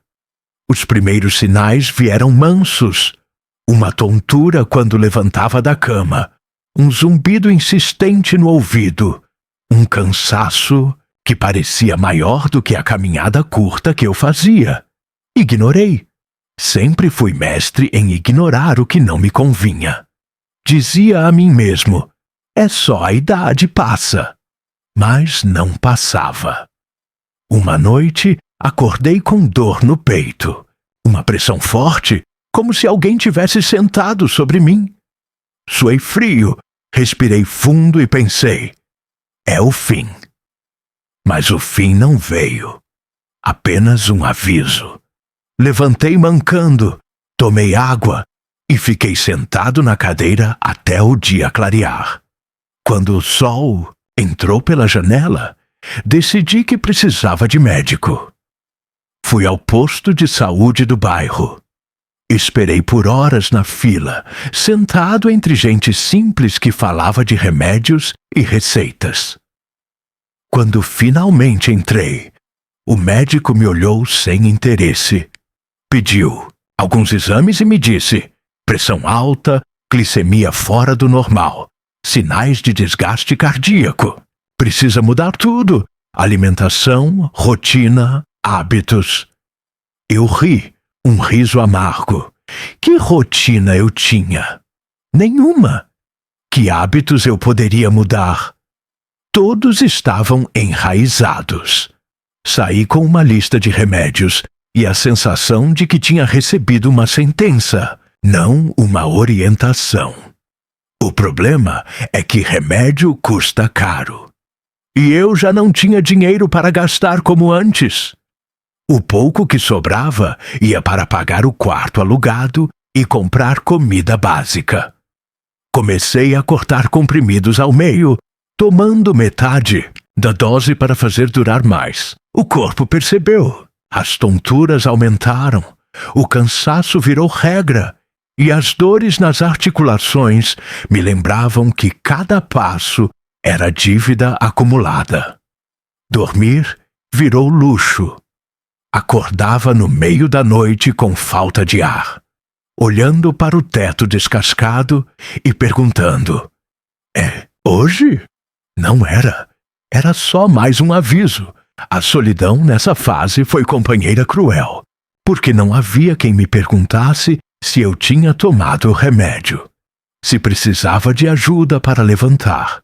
Os primeiros sinais vieram mansos. Uma tontura quando levantava da cama, um zumbido insistente no ouvido, um cansaço que parecia maior do que a caminhada curta que eu fazia. Ignorei. Sempre fui mestre em ignorar o que não me convinha. Dizia a mim mesmo, é só a idade passa. Mas não passava. Uma noite, acordei com dor no peito. Uma pressão forte, como se alguém tivesse sentado sobre mim. Suei frio, respirei fundo e pensei, é o fim. Mas o fim não veio. Apenas um aviso. Levantei mancando, tomei água e fiquei sentado na cadeira até o dia clarear. Quando o sol entrou pela janela, decidi que precisava de médico. Fui ao posto de saúde do bairro. Esperei por horas na fila, sentado entre gente simples que falava de remédios e receitas. Quando finalmente entrei, o médico me olhou sem interesse. Pediu alguns exames e me disse: pressão alta, glicemia fora do normal, sinais de desgaste cardíaco. Precisa mudar tudo: alimentação, rotina, hábitos. Eu ri, um riso amargo. Que rotina eu tinha? Nenhuma. Que hábitos eu poderia mudar? Todos estavam enraizados. Saí com uma lista de remédios e a sensação de que tinha recebido uma sentença, não uma orientação. O problema é que remédio custa caro. E eu já não tinha dinheiro para gastar como antes. O pouco que sobrava ia para pagar o quarto alugado e comprar comida básica. Comecei a cortar comprimidos ao meio, tomando metade da dose para fazer durar mais. O corpo percebeu. As tonturas aumentaram, o cansaço virou regra e as dores nas articulações me lembravam que cada passo era dívida acumulada. Dormir virou luxo. Acordava no meio da noite com falta de ar, olhando para o teto descascado e perguntando: é hoje? Não era. Era só mais um aviso. A solidão nessa fase foi companheira cruel, porque não havia quem me perguntasse se eu tinha tomado o remédio, se precisava de ajuda para levantar,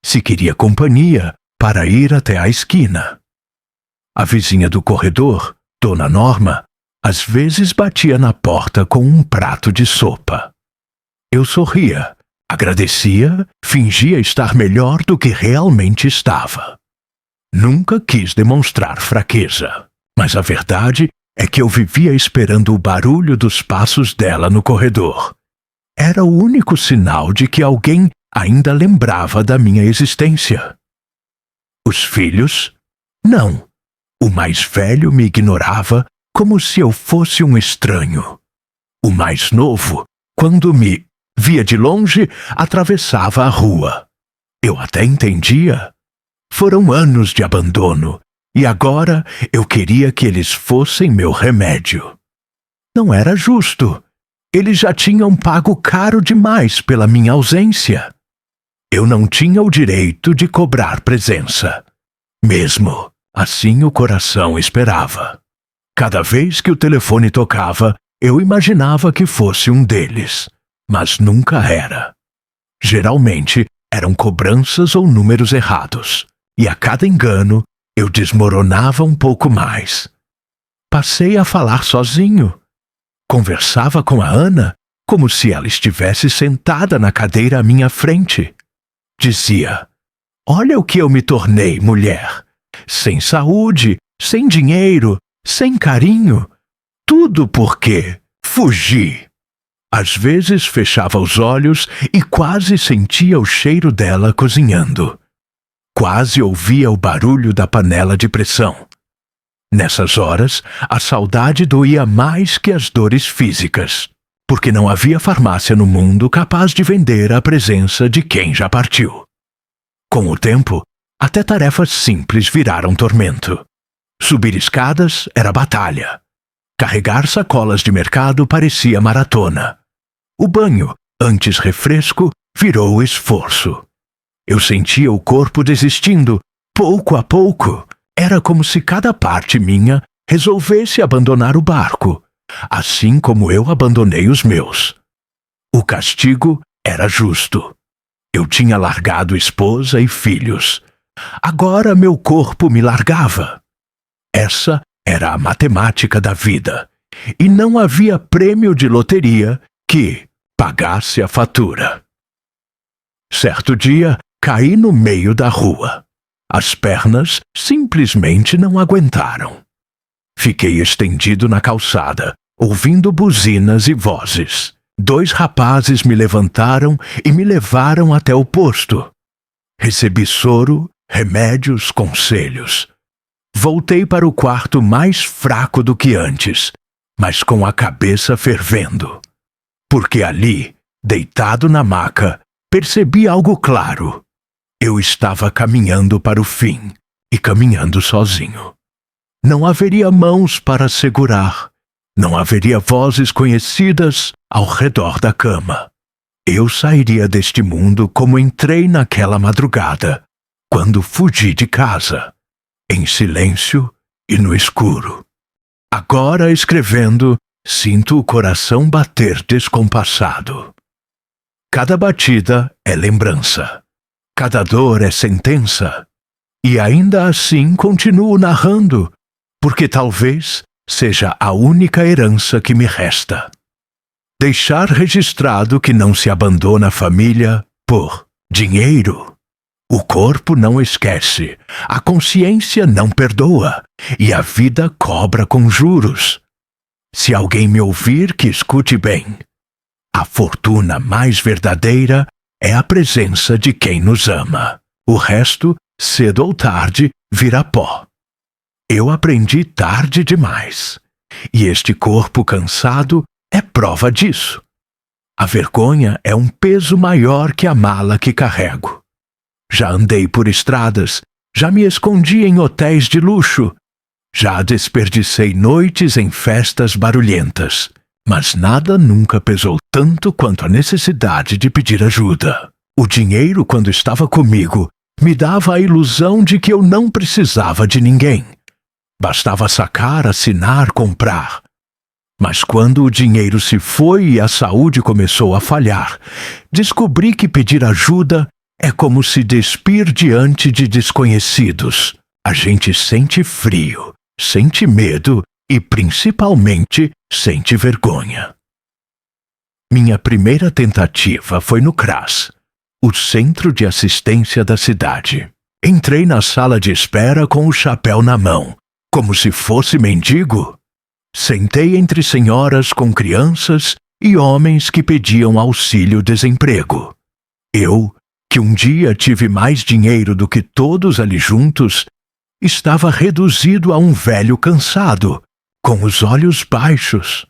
se queria companhia para ir até a esquina. A vizinha do corredor, Dona Norma, às vezes batia na porta com um prato de sopa. Eu sorria, agradecia, fingia estar melhor do que realmente estava. Nunca quis demonstrar fraqueza, mas a verdade é que eu vivia esperando o barulho dos passos dela no corredor. era o único sinal de que alguém ainda lembrava da minha existência. Os filhos? Não. O mais velho me ignorava como se eu fosse um estranho. O mais novo, quando me via de longe, atravessava a rua. Eu até entendia. Foram anos de abandono, e agora eu queria que eles fossem meu remédio. Não era justo. Eles já tinham pago caro demais pela minha ausência. Eu não tinha o direito de cobrar presença. Mesmo assim, o coração esperava. Cada vez que o telefone tocava, eu imaginava que fosse um deles, mas nunca era. Geralmente, eram cobranças ou números errados, e a cada engano, eu desmoronava um pouco mais. Passei a falar sozinho. Conversava com a Ana como se ela estivesse sentada na cadeira à minha frente. Dizia: olha o que eu me tornei, mulher. Sem saúde, sem dinheiro, sem carinho. Tudo porque fugi. Às vezes fechava os olhos e quase sentia o cheiro dela cozinhando. Quase ouvia o barulho da panela de pressão. Nessas horas, a saudade doía mais que as dores físicas, porque não havia farmácia no mundo capaz de vender a presença de quem já partiu. Com o tempo, até tarefas simples viraram tormento. Subir escadas era batalha. Carregar sacolas de mercado parecia maratona. O banho, antes refresco, virou esforço. Eu sentia o corpo desistindo, pouco a pouco. Era como se cada parte minha resolvesse abandonar o barco, assim como eu abandonei os meus. O castigo era justo. Eu tinha largado esposa e filhos. Agora meu corpo me largava. Essa era a matemática da vida, e não havia prêmio de loteria que pagasse a fatura. Certo dia, caí no meio da rua. As pernas simplesmente não aguentaram. Fiquei estendido na calçada, ouvindo buzinas e vozes. 2 rapazes me levantaram e me levaram até o posto. Recebi soro, remédios, conselhos. Voltei para o quarto mais fraco do que antes, mas com a cabeça fervendo. Porque ali, deitado na maca, percebi algo claro. Eu estava caminhando para o fim, e caminhando sozinho. Não haveria mãos para segurar. Não haveria vozes conhecidas ao redor da cama. Eu sairia deste mundo como entrei naquela madrugada, quando fugi de casa, em silêncio e no escuro. Agora, escrevendo, sinto o coração bater descompassado. Cada batida é lembrança. Cada dor é sentença. E ainda assim continuo narrando, porque talvez seja a única herança que me resta. Deixar registrado que não se abandona a família por dinheiro. O corpo não esquece, a consciência não perdoa, e a vida cobra com juros. Se alguém me ouvir, que escute bem. A fortuna mais verdadeira é a presença de quem nos ama. O resto, cedo ou tarde, vira pó. Eu aprendi tarde demais. E este corpo cansado é prova disso. A vergonha é um peso maior que a mala que carrego. Já andei por estradas, já me escondi em hotéis de luxo, já desperdicei noites em festas barulhentas. Mas nada nunca pesou tanto quanto a necessidade de pedir ajuda. O dinheiro, quando estava comigo, me dava a ilusão de que eu não precisava de ninguém. Bastava sacar, assinar, comprar. Mas quando o dinheiro se foi e a saúde começou a falhar, descobri que pedir ajuda é como se despir diante de desconhecidos. A gente sente frio, sente medo e, principalmente, sente vergonha. Minha primeira tentativa foi no CRAS, o Centro de Assistência da cidade. Entrei na sala de espera com o chapéu na mão, como se fosse mendigo. Sentei entre senhoras com crianças e homens que pediam auxílio-desemprego. Eu, que um dia tive mais dinheiro do que todos ali juntos, estava reduzido a um velho cansado, com os olhos baixos.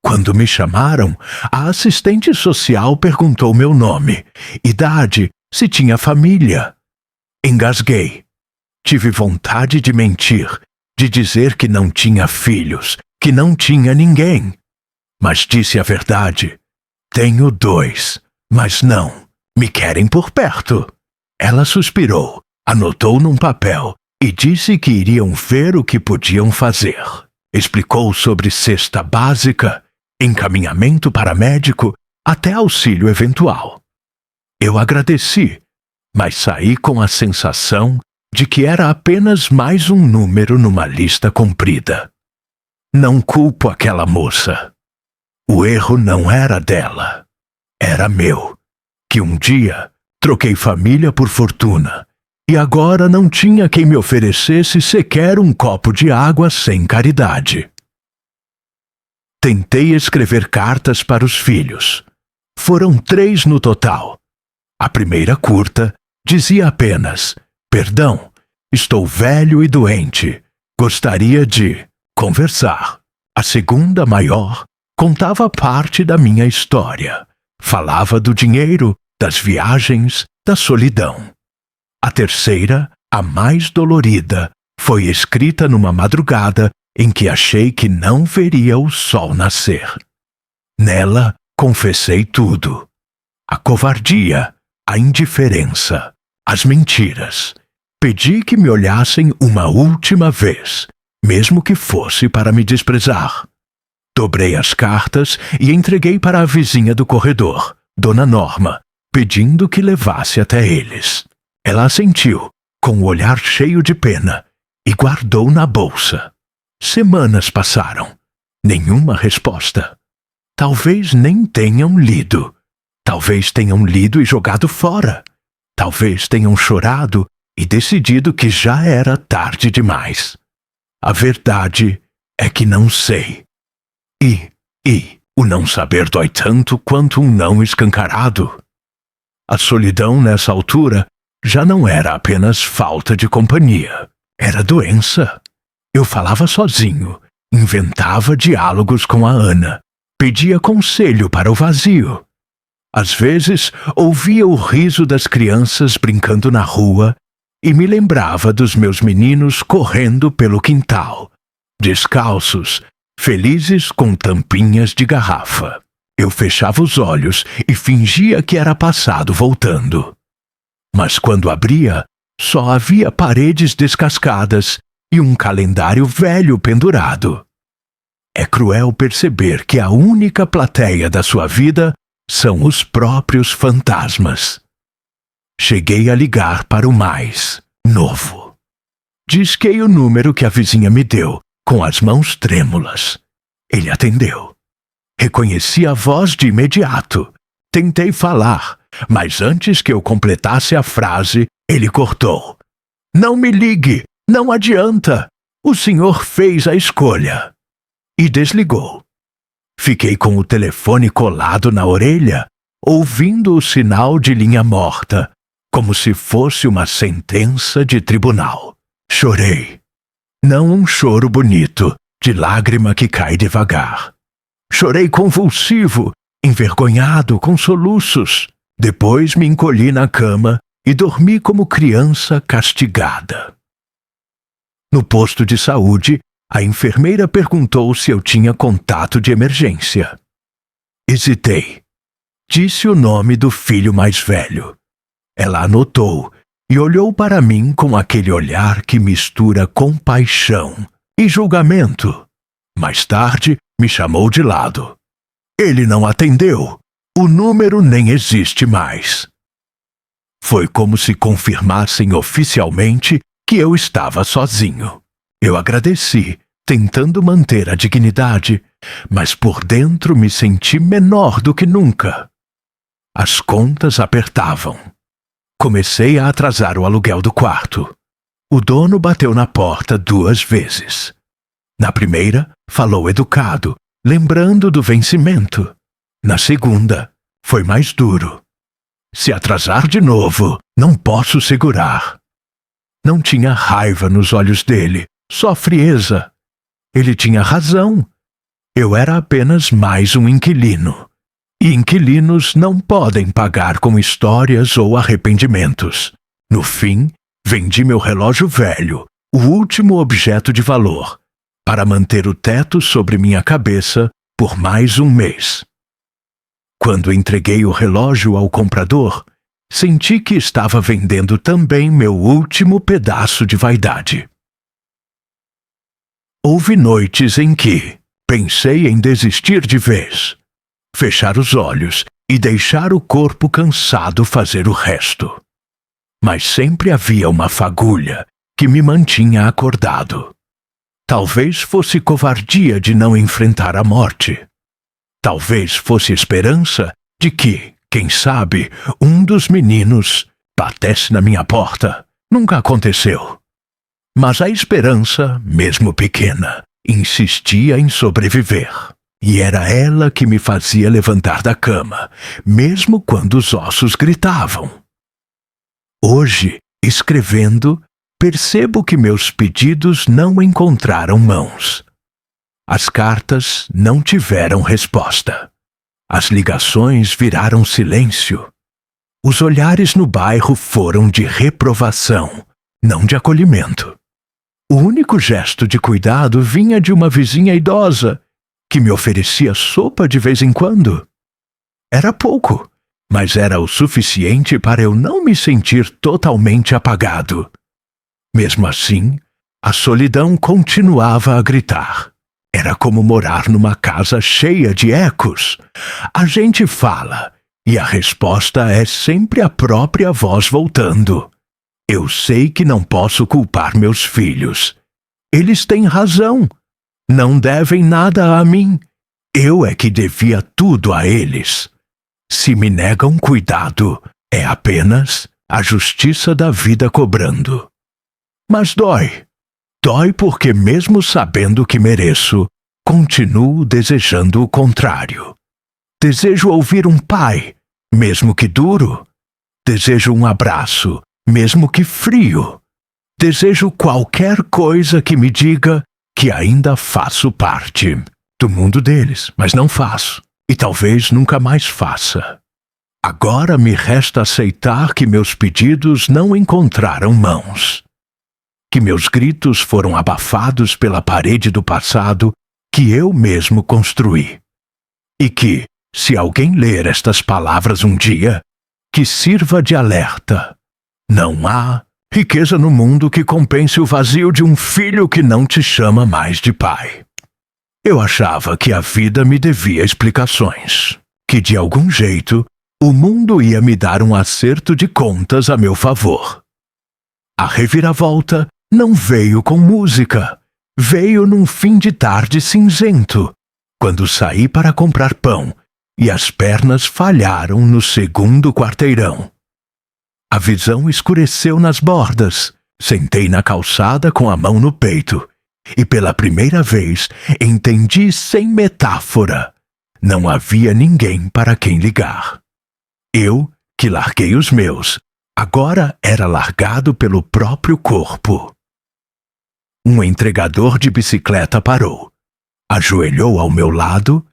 Quando me chamaram, a assistente social perguntou meu nome, idade, se tinha família. Engasguei. Tive vontade de mentir, de dizer que não tinha filhos, que não tinha ninguém. Mas disse a verdade. Tenho 2, mas não, me querem por perto. Ela suspirou, anotou num papel e disse que iriam ver o que podiam fazer. Explicou sobre cesta básica, encaminhamento para médico, até auxílio eventual. Eu agradeci, mas saí com a sensação de que era apenas mais um número numa lista comprida. Não culpo aquela moça. O erro não era dela. Era meu, que um dia troquei família por fortuna e agora não tinha quem me oferecesse sequer um copo de água sem caridade. Tentei escrever cartas para os filhos. Foram 3 no total. A primeira curta dizia apenas: perdão, estou velho e doente. Gostaria de conversar. A segunda, maior, contava parte da minha história. Falava do dinheiro, das viagens, da solidão. A terceira, a mais dolorida, foi escrita numa madrugada em que achei que não veria o sol nascer. Nela, confessei tudo. A covardia, a indiferença, as mentiras. Pedi que me olhassem uma última vez, mesmo que fosse para me desprezar. Dobrei as cartas e entreguei para a vizinha do corredor, Dona Norma, pedindo que levasse até eles. Ela assentiu, com o olhar cheio de pena, e guardou na bolsa. Semanas passaram. Nenhuma resposta. Talvez nem tenham lido. Talvez tenham lido e jogado fora. Talvez tenham chorado e decidido que já era tarde demais. A verdade é que não sei. E o não saber dói tanto quanto um não escancarado. A solidão nessa altura já não era apenas falta de companhia. Era doença. Eu falava sozinho, inventava diálogos com a Ana, pedia conselho para o vazio. Às vezes, ouvia o riso das crianças brincando na rua e me lembrava dos meus meninos correndo pelo quintal, descalços, felizes com tampinhas de garrafa. Eu fechava os olhos e fingia que era passado voltando. Mas quando abria, só havia paredes descascadas e um calendário velho pendurado. É cruel perceber que a única plateia da sua vida são os próprios fantasmas. Cheguei a ligar para o mais novo. Disquei o número que a vizinha me deu, com as mãos trêmulas. Ele atendeu. Reconheci a voz de imediato. Tentei falar, mas antes que eu completasse a frase, ele cortou. Não me ligue, não adianta. O senhor fez a escolha. E desligou. Fiquei com o telefone colado na orelha, ouvindo o sinal de linha morta, como se fosse uma sentença de tribunal. Chorei. Não um choro bonito, de lágrima que cai devagar. Chorei convulsivo, envergonhado, com soluços. Depois me encolhi na cama e dormi como criança castigada. No posto de saúde, a enfermeira perguntou se eu tinha contato de emergência. Hesitei. Disse o nome do filho mais velho. Ela anotou e olhou para mim com aquele olhar que mistura compaixão e julgamento. Mais tarde, me chamou de lado. Ele não atendeu. O número nem existe mais. Foi como se confirmassem oficialmente que eu estava sozinho. Eu agradeci, tentando manter a dignidade, mas por dentro me senti menor do que nunca. As contas apertavam. Comecei a atrasar o aluguel do quarto. O dono bateu na porta 2 vezes. Na primeira, falou educado, lembrando do vencimento. Na segunda, foi mais duro. Se atrasar de novo, não posso segurar. Não tinha raiva nos olhos dele, só frieza. Ele tinha razão. Eu era apenas mais um inquilino. E inquilinos não podem pagar com histórias ou arrependimentos. No fim, vendi meu relógio velho, o último objeto de valor, para manter o teto sobre minha cabeça por mais um mês. Quando entreguei o relógio ao comprador, senti que estava vendendo também meu último pedaço de vaidade. Houve noites em que pensei em desistir de vez, fechar os olhos e deixar o corpo cansado fazer o resto. Mas sempre havia uma fagulha que me mantinha acordado. Talvez fosse covardia de não enfrentar a morte. Talvez fosse esperança de que, quem sabe, um dos meninos batesse na minha porta. Nunca aconteceu. Mas a esperança, mesmo pequena, insistia em sobreviver. E era ela que me fazia levantar da cama, mesmo quando os ossos gritavam. Hoje, escrevendo, percebo que meus pedidos não encontraram mãos. As cartas não tiveram resposta. As ligações viraram silêncio. Os olhares no bairro foram de reprovação, não de acolhimento. O único gesto de cuidado vinha de uma vizinha idosa, que me oferecia sopa de vez em quando. Era pouco, mas era o suficiente para eu não me sentir totalmente apagado. Mesmo assim, a solidão continuava a gritar. Era como morar numa casa cheia de ecos. A gente fala, e a resposta é sempre a própria voz voltando. Eu sei que não posso culpar meus filhos. Eles têm razão. Não devem nada a mim. Eu é que devia tudo a eles. Se me negam cuidado, é apenas a justiça da vida cobrando. Mas dói. Dói porque, mesmo sabendo que mereço, continuo desejando o contrário. Desejo ouvir um pai, mesmo que duro. Desejo um abraço, mesmo que frio. Desejo qualquer coisa que me diga que ainda faço parte do mundo deles, mas não faço, e talvez nunca mais faça. Agora me resta aceitar que meus pedidos não encontraram mãos. Que meus gritos foram abafados pela parede do passado que eu mesmo construí. E que, se alguém ler estas palavras um dia, que sirva de alerta. Não há riqueza no mundo que compense o vazio de um filho que não te chama mais de pai. Eu achava que a vida me devia explicações, que de algum jeito o mundo ia me dar um acerto de contas a meu favor. A reviravolta não veio com música, veio num fim de tarde cinzento, quando saí para comprar pão e as pernas falharam no segundo quarteirão. A visão escureceu nas bordas, sentei na calçada com a mão no peito e pela primeira vez entendi sem metáfora. Não havia ninguém para quem ligar. Eu, que larguei os meus, agora era largado pelo próprio corpo. Um entregador de bicicleta parou, ajoelhou ao meu lado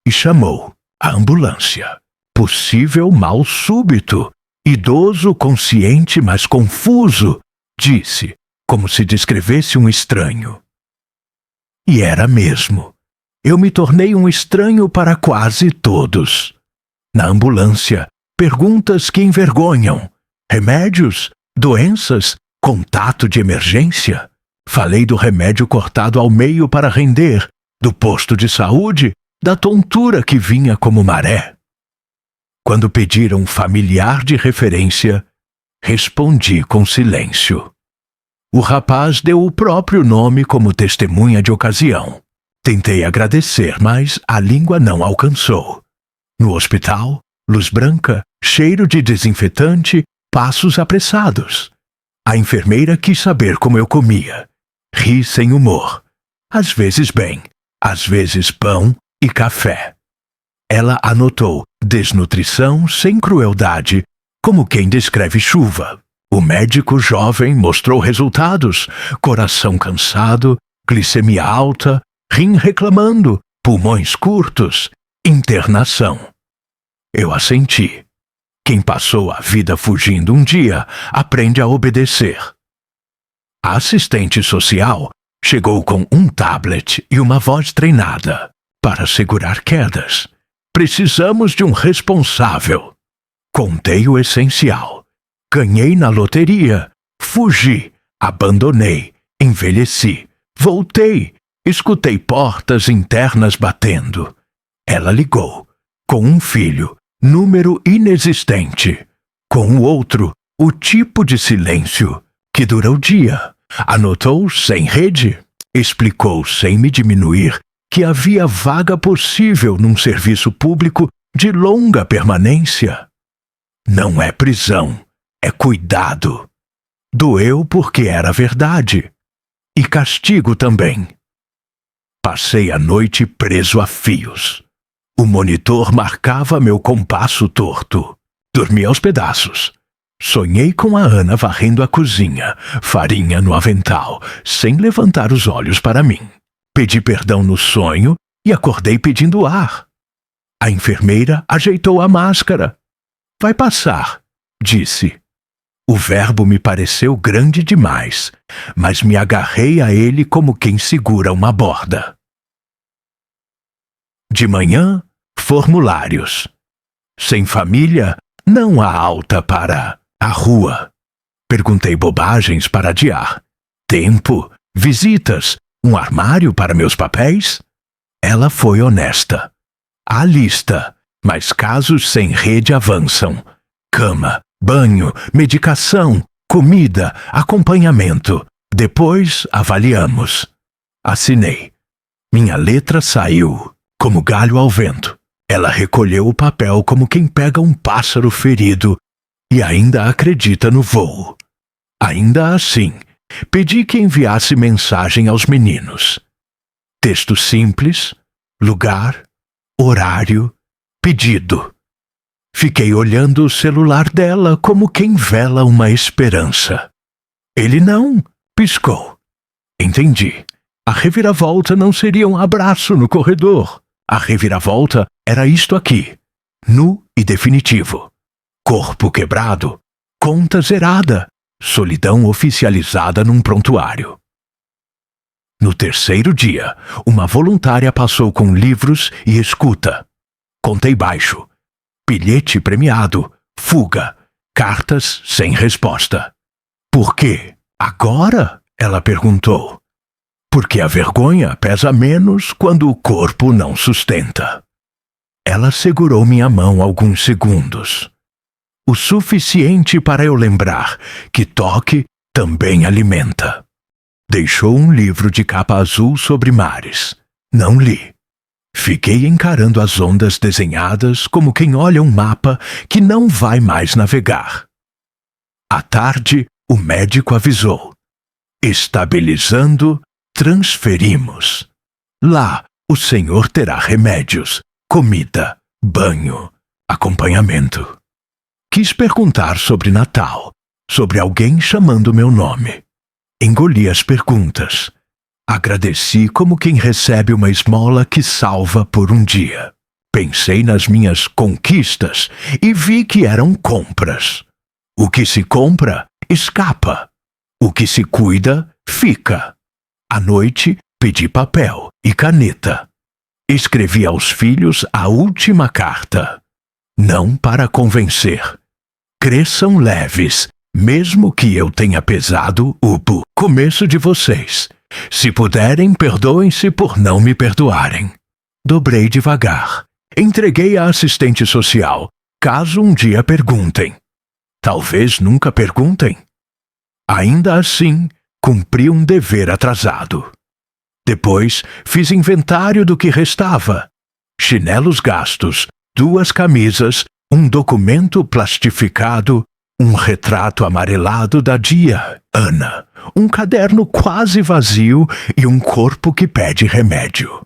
e chamou a ambulância. Possível mal súbito. Idoso, consciente, mas confuso, disse, como se descrevesse um estranho. E era mesmo. Eu me tornei um estranho para quase todos. Na ambulância, perguntas que envergonham. Remédios? Doenças? Contato de emergência? Falei do remédio cortado ao meio para render, do posto de saúde, da tontura que vinha como maré. Quando pediram familiar de referência, respondi com silêncio. O rapaz deu o próprio nome como testemunha de ocasião. Tentei agradecer, mas a língua não alcançou. No hospital, luz branca, cheiro de desinfetante, passos apressados. A enfermeira quis saber como eu comia. Ri sem humor. Às vezes bem, às vezes pão e café. Ela anotou desnutrição sem crueldade, como quem descreve chuva. O médico jovem mostrou resultados: coração cansado, glicemia alta, rim reclamando, pulmões curtos, internação. Eu assenti. Quem passou a vida fugindo um dia aprende a obedecer. A assistente social chegou com um tablet e uma voz treinada para segurar quedas. Precisamos de um responsável. Contei o essencial. Ganhei na loteria. Fugi. Abandonei. Envelheci. Voltei. Escutei portas internas batendo. Ela ligou. Com um filho, número inexistente. Com o outro, o tipo de silêncio que dura o dia. Anotou sem rede. Explicou sem me diminuir que havia vaga possível num serviço público de longa permanência. Não é prisão, é cuidado. Doeu porque era verdade. E castigo também. Passei a noite preso a fios. O monitor marcava meu compasso torto. Dormi aos pedaços. Sonhei com a Ana varrendo a cozinha, farinha no avental, sem levantar os olhos para mim. Pedi perdão no sonho e acordei pedindo ar. A enfermeira ajeitou a máscara. Vai passar, disse. O verbo me pareceu grande demais, mas me agarrei a ele como quem segura uma borda. De manhã, formulários. Sem família, não há alta para a rua. Perguntei bobagens para adiar. Tempo, visitas, um armário para meus papéis? Ela foi honesta. Há lista, mas casos sem rede avançam. Cama, banho, medicação, comida, acompanhamento. Depois avaliamos. Assinei. Minha letra saiu, como galho ao vento. Ela recolheu o papel como quem pega um pássaro ferido e ainda acredita no voo. Ainda assim, pedi que enviasse mensagem aos meninos. Texto simples, lugar, horário, pedido. Fiquei olhando o celular dela como quem vela uma esperança. Ele não piscou. Entendi. A reviravolta não seria um abraço no corredor. A reviravolta era isto aqui, nu e definitivo. Corpo quebrado, conta zerada, solidão oficializada num prontuário. No terceiro dia, uma voluntária passou com livros e escuta. Contei baixo. Bilhete premiado, fuga, cartas sem resposta. Por quê? Agora? Ela perguntou. Porque a vergonha pesa menos quando o corpo não sustenta. Ela segurou minha mão alguns segundos. O suficiente para eu lembrar que toque também alimenta. Deixou um livro de capa azul sobre mares. Não li. Fiquei encarando as ondas desenhadas como quem olha um mapa que não vai mais navegar. À tarde, o médico avisou. Estabilizando, transferimos. Lá, o senhor terá remédios, comida, banho, acompanhamento. Quis perguntar sobre Natal, sobre alguém chamando meu nome. Engoli as perguntas. Agradeci como quem recebe uma esmola que salva por um dia. Pensei nas minhas conquistas e vi que eram compras. O que se compra, escapa. O que se cuida, fica. À noite, pedi papel e caneta. Escrevi aos filhos a última carta. Não para convencer. Cresçam leves, mesmo que eu tenha pesado o começo de vocês. Se puderem, perdoem-se por não me perdoarem. Dobrei devagar. Entreguei à assistente social, caso um dia perguntem. Talvez nunca perguntem. Ainda assim, cumpri um dever atrasado. Depois, fiz inventário do que restava. Chinelos gastos, 2 camisas, um documento plastificado, um retrato amarelado da dia, Ana, um caderno quase vazio e um corpo que pede remédio.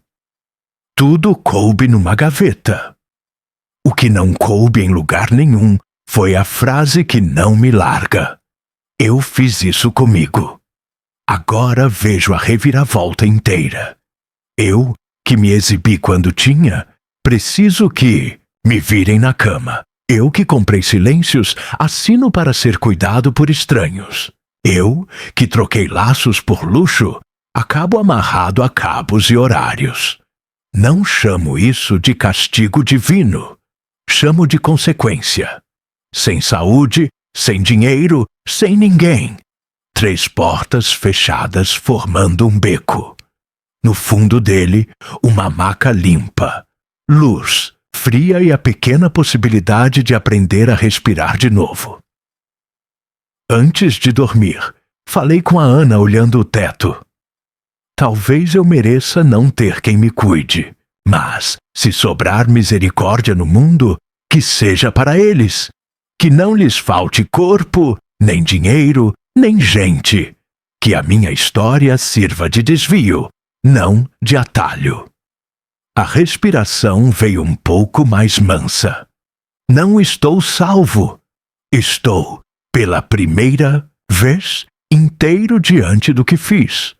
Tudo coube numa gaveta. O que não coube em lugar nenhum foi a frase que não me larga. Eu fiz isso comigo. Agora vejo a reviravolta inteira. Eu, que me exibi quando tinha, preciso que me virem na cama. Eu, que comprei silêncios, assino para ser cuidado por estranhos. Eu, que troquei laços por luxo, acabo amarrado a cabos e horários. Não chamo isso de castigo divino. Chamo de consequência. Sem saúde, sem dinheiro, sem ninguém. 3 portas fechadas formando um beco. No fundo dele, uma maca limpa. Luz, fria e a pequena possibilidade de aprender a respirar de novo. Antes de dormir, falei com a Ana olhando o teto. Talvez eu mereça não ter quem me cuide, mas, se sobrar misericórdia no mundo, que seja para eles. Que não lhes falte corpo, nem dinheiro, nem gente. Que a minha história sirva de desvio, não de atalho. A respiração veio um pouco mais mansa. Não estou salvo. Estou, pela primeira vez, inteiro diante do que fiz.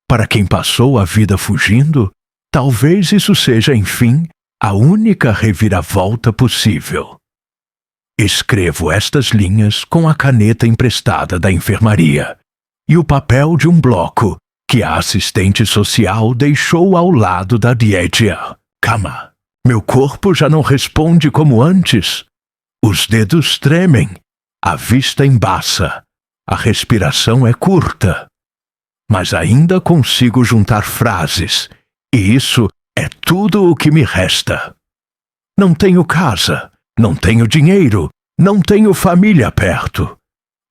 Para quem passou a vida fugindo, talvez isso seja, enfim, a única reviravolta possível. Escrevo estas linhas com a caneta emprestada da enfermaria e o papel de um bloco que a assistente social deixou ao lado da Diedia. Cama. Meu corpo já não responde como antes. Os dedos tremem, a vista embaça, a respiração é curta. Mas ainda consigo juntar frases, e isso é tudo o que me resta. Não tenho casa, não tenho dinheiro, não tenho família perto.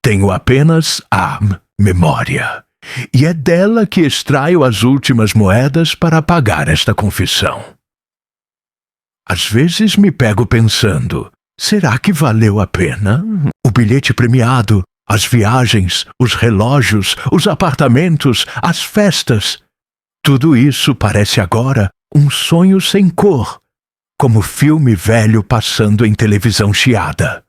Tenho apenas a memória. E é dela que extraio as últimas moedas para pagar esta confissão. Às vezes me pego pensando, será que valeu a pena? O bilhete premiado, as viagens, os relógios, os apartamentos, as festas. Tudo isso parece agora um sonho sem cor, como filme velho passando em televisão chiada.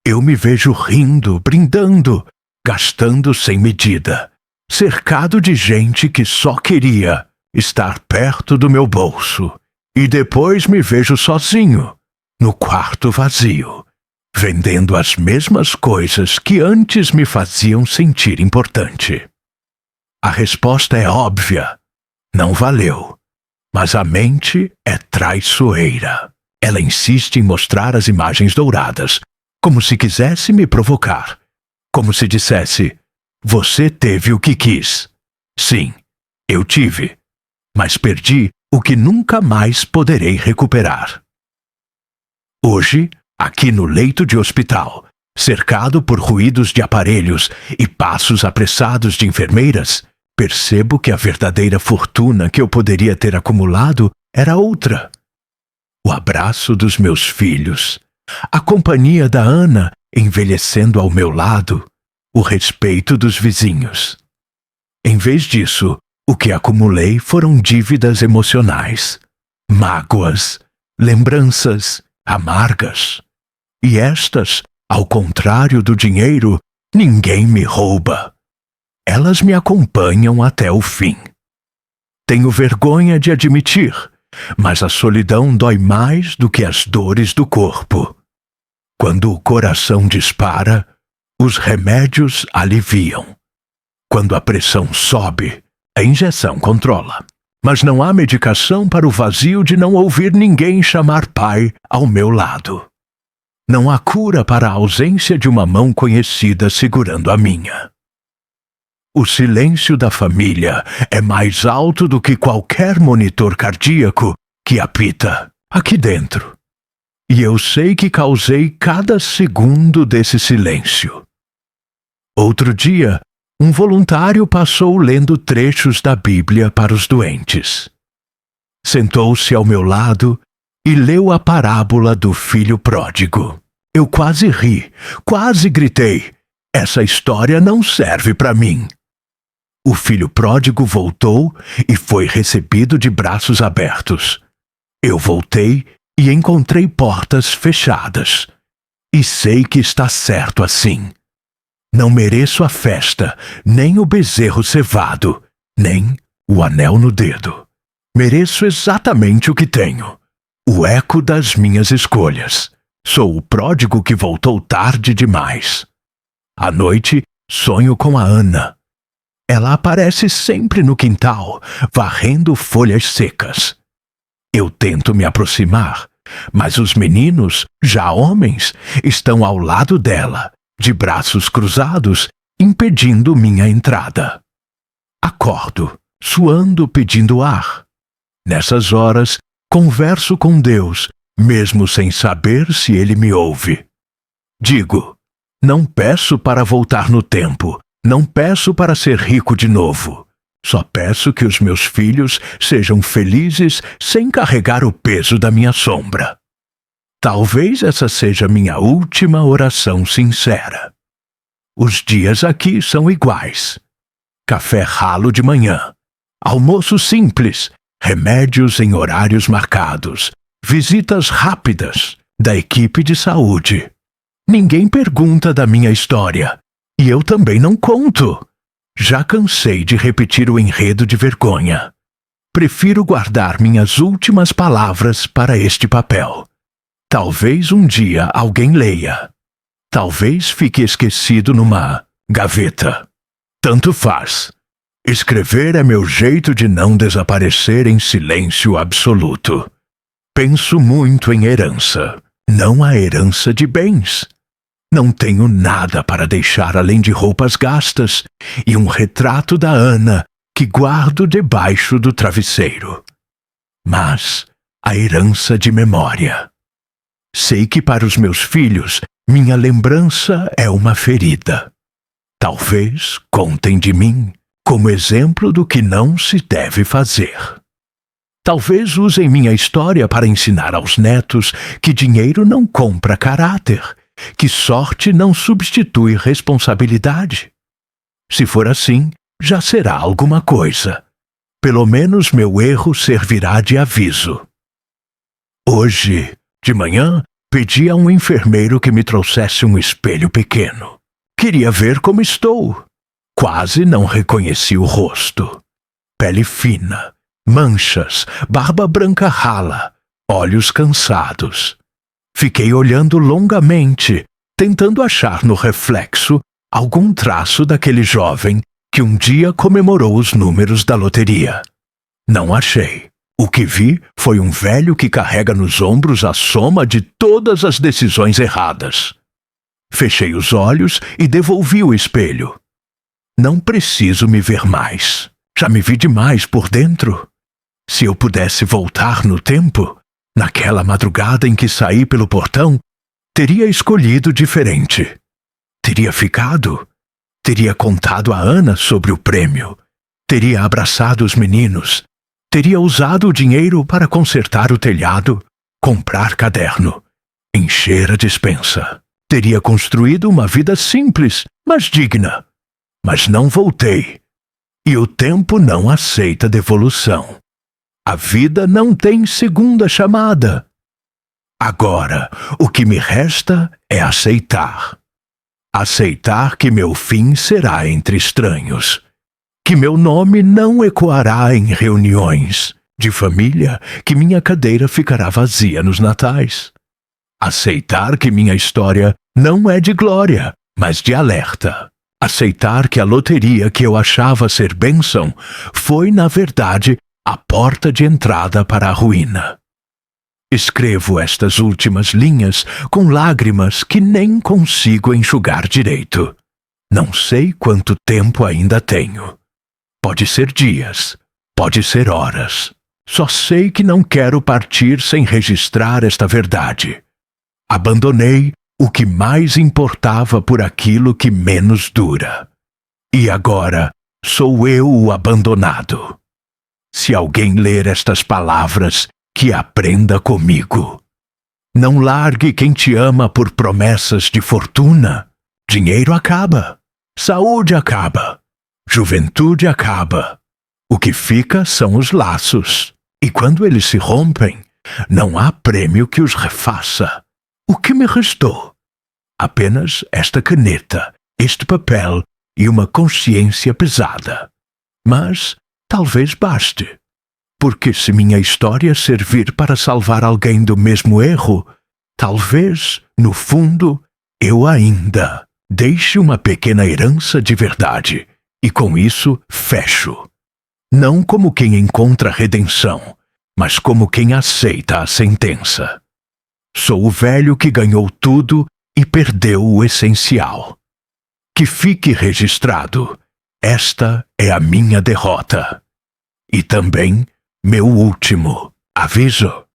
Eu me vejo rindo, brindando, gastando sem medida, cercado de gente que só queria estar perto do meu bolso. E depois me vejo sozinho, no quarto vazio, vendendo as mesmas coisas que antes me faziam sentir importante. A resposta é óbvia. Não valeu. Mas a mente é traiçoeira. Ela insiste em mostrar as imagens douradas, como se quisesse me provocar. Como se dissesse, você teve o que quis. Sim, eu tive. Mas perdi o que nunca mais poderei recuperar. Hoje, aqui no leito de hospital, cercado por ruídos de aparelhos e passos apressados de enfermeiras, percebo que a verdadeira fortuna que eu poderia ter acumulado era outra. O abraço dos meus filhos, a companhia da Ana envelhecendo ao meu lado, o respeito dos vizinhos. Em vez disso, o que acumulei foram dívidas emocionais, mágoas, lembranças amargas. E estas, ao contrário do dinheiro, ninguém me rouba. Elas me acompanham até o fim. Tenho vergonha de admitir, mas a solidão dói mais do que as dores do corpo. Quando o coração dispara, os remédios aliviam. Quando a pressão sobe, a injeção controla. Mas não há medicação para o vazio de não ouvir ninguém chamar pai ao meu lado. Não há cura para a ausência de uma mão conhecida segurando a minha. O silêncio da família é mais alto do que qualquer monitor cardíaco que apita aqui dentro. E eu sei que causei cada segundo desse silêncio. Outro dia, um voluntário passou lendo trechos da Bíblia para os doentes. Sentou-se ao meu lado e leu a parábola do filho pródigo. Eu quase ri, quase gritei. Essa história não serve para mim. O filho pródigo voltou e foi recebido de braços abertos. Eu voltei e encontrei portas fechadas. E sei que está certo assim. Não mereço a festa, nem o bezerro cevado, nem o anel no dedo. Mereço exatamente o que tenho. O eco das minhas escolhas. Sou o pródigo que voltou tarde demais. À noite, sonho com a Ana. Ela aparece sempre no quintal, varrendo folhas secas. Eu tento me aproximar, mas os meninos, já homens, estão ao lado dela, de braços cruzados, impedindo minha entrada. Acordo, suando, pedindo ar. Nessas horas, converso com Deus, mesmo sem saber se Ele me ouve. Digo, não peço para voltar no tempo, não peço para ser rico de novo. Só peço que os meus filhos sejam felizes sem carregar o peso da minha sombra. Talvez essa seja minha última oração sincera. Os dias aqui são iguais. Café ralo de manhã, almoço simples, remédios em horários marcados, visitas rápidas da equipe de saúde. Ninguém pergunta da minha história, e eu também não conto. Já cansei de repetir o enredo de vergonha. Prefiro guardar minhas últimas palavras para este papel. Talvez um dia alguém leia. Talvez fique esquecido numa gaveta. Tanto faz. Escrever é meu jeito de não desaparecer em silêncio absoluto. Penso muito em herança, não a herança de bens. Não tenho nada para deixar além de roupas gastas e um retrato da Ana que guardo debaixo do travesseiro. Mas a herança de memória. Sei que para os meus filhos minha lembrança é uma ferida. Talvez contem de mim como exemplo do que não se deve fazer. Talvez usem minha história para ensinar aos netos que dinheiro não compra caráter, que sorte não substitui responsabilidade. Se for assim, já será alguma coisa. Pelo menos meu erro servirá de aviso. Hoje, de manhã, pedi a um enfermeiro que me trouxesse um espelho pequeno. Queria ver como estou. Quase não reconheci o rosto. Pele fina, manchas, barba branca rala, olhos cansados. Fiquei olhando longamente, tentando achar no reflexo algum traço daquele jovem que um dia comemorou os números da loteria. Não achei. O que vi foi um velho que carrega nos ombros a soma de todas as decisões erradas. Fechei os olhos e devolvi o espelho. Não preciso me ver mais. Já me vi demais por dentro. Se eu pudesse voltar no tempo, naquela madrugada em que saí pelo portão, teria escolhido diferente. Teria ficado. Teria contado a Ana sobre o prêmio. Teria abraçado os meninos. Teria usado o dinheiro para consertar o telhado, comprar caderno, encher a despensa. Teria construído uma vida simples, mas digna. Mas não voltei. E o tempo não aceita devolução. A vida não tem segunda chamada. Agora, o que me resta é aceitar. Aceitar que meu fim será entre estranhos. Que meu nome não ecoará em reuniões de família, que minha cadeira ficará vazia nos natais. Aceitar que minha história não é de glória, mas de alerta. Aceitar que a loteria que eu achava ser bênção foi, na verdade, a porta de entrada para a ruína. Escrevo estas últimas linhas com lágrimas que nem consigo enxugar direito. Não sei quanto tempo ainda tenho. Pode ser dias, pode ser horas. Só sei que não quero partir sem registrar esta verdade. Abandonei o que mais importava por aquilo que menos dura. E agora sou eu o abandonado. Se alguém ler estas palavras, que aprenda comigo. Não largue quem te ama por promessas de fortuna. Dinheiro acaba, saúde acaba, juventude acaba. O que fica são os laços. E quando eles se rompem, não há prêmio que os refaça. O que me restou? Apenas esta caneta, este papel e uma consciência pesada. Mas talvez baste. Porque se minha história servir para salvar alguém do mesmo erro, talvez, no fundo, eu ainda deixe uma pequena herança de verdade, e com isso fecho. Não como quem encontra redenção, mas como quem aceita a sentença. Sou o velho que ganhou tudo e perdeu o essencial. Que fique registrado, esta é a minha derrota. E também meu último aviso.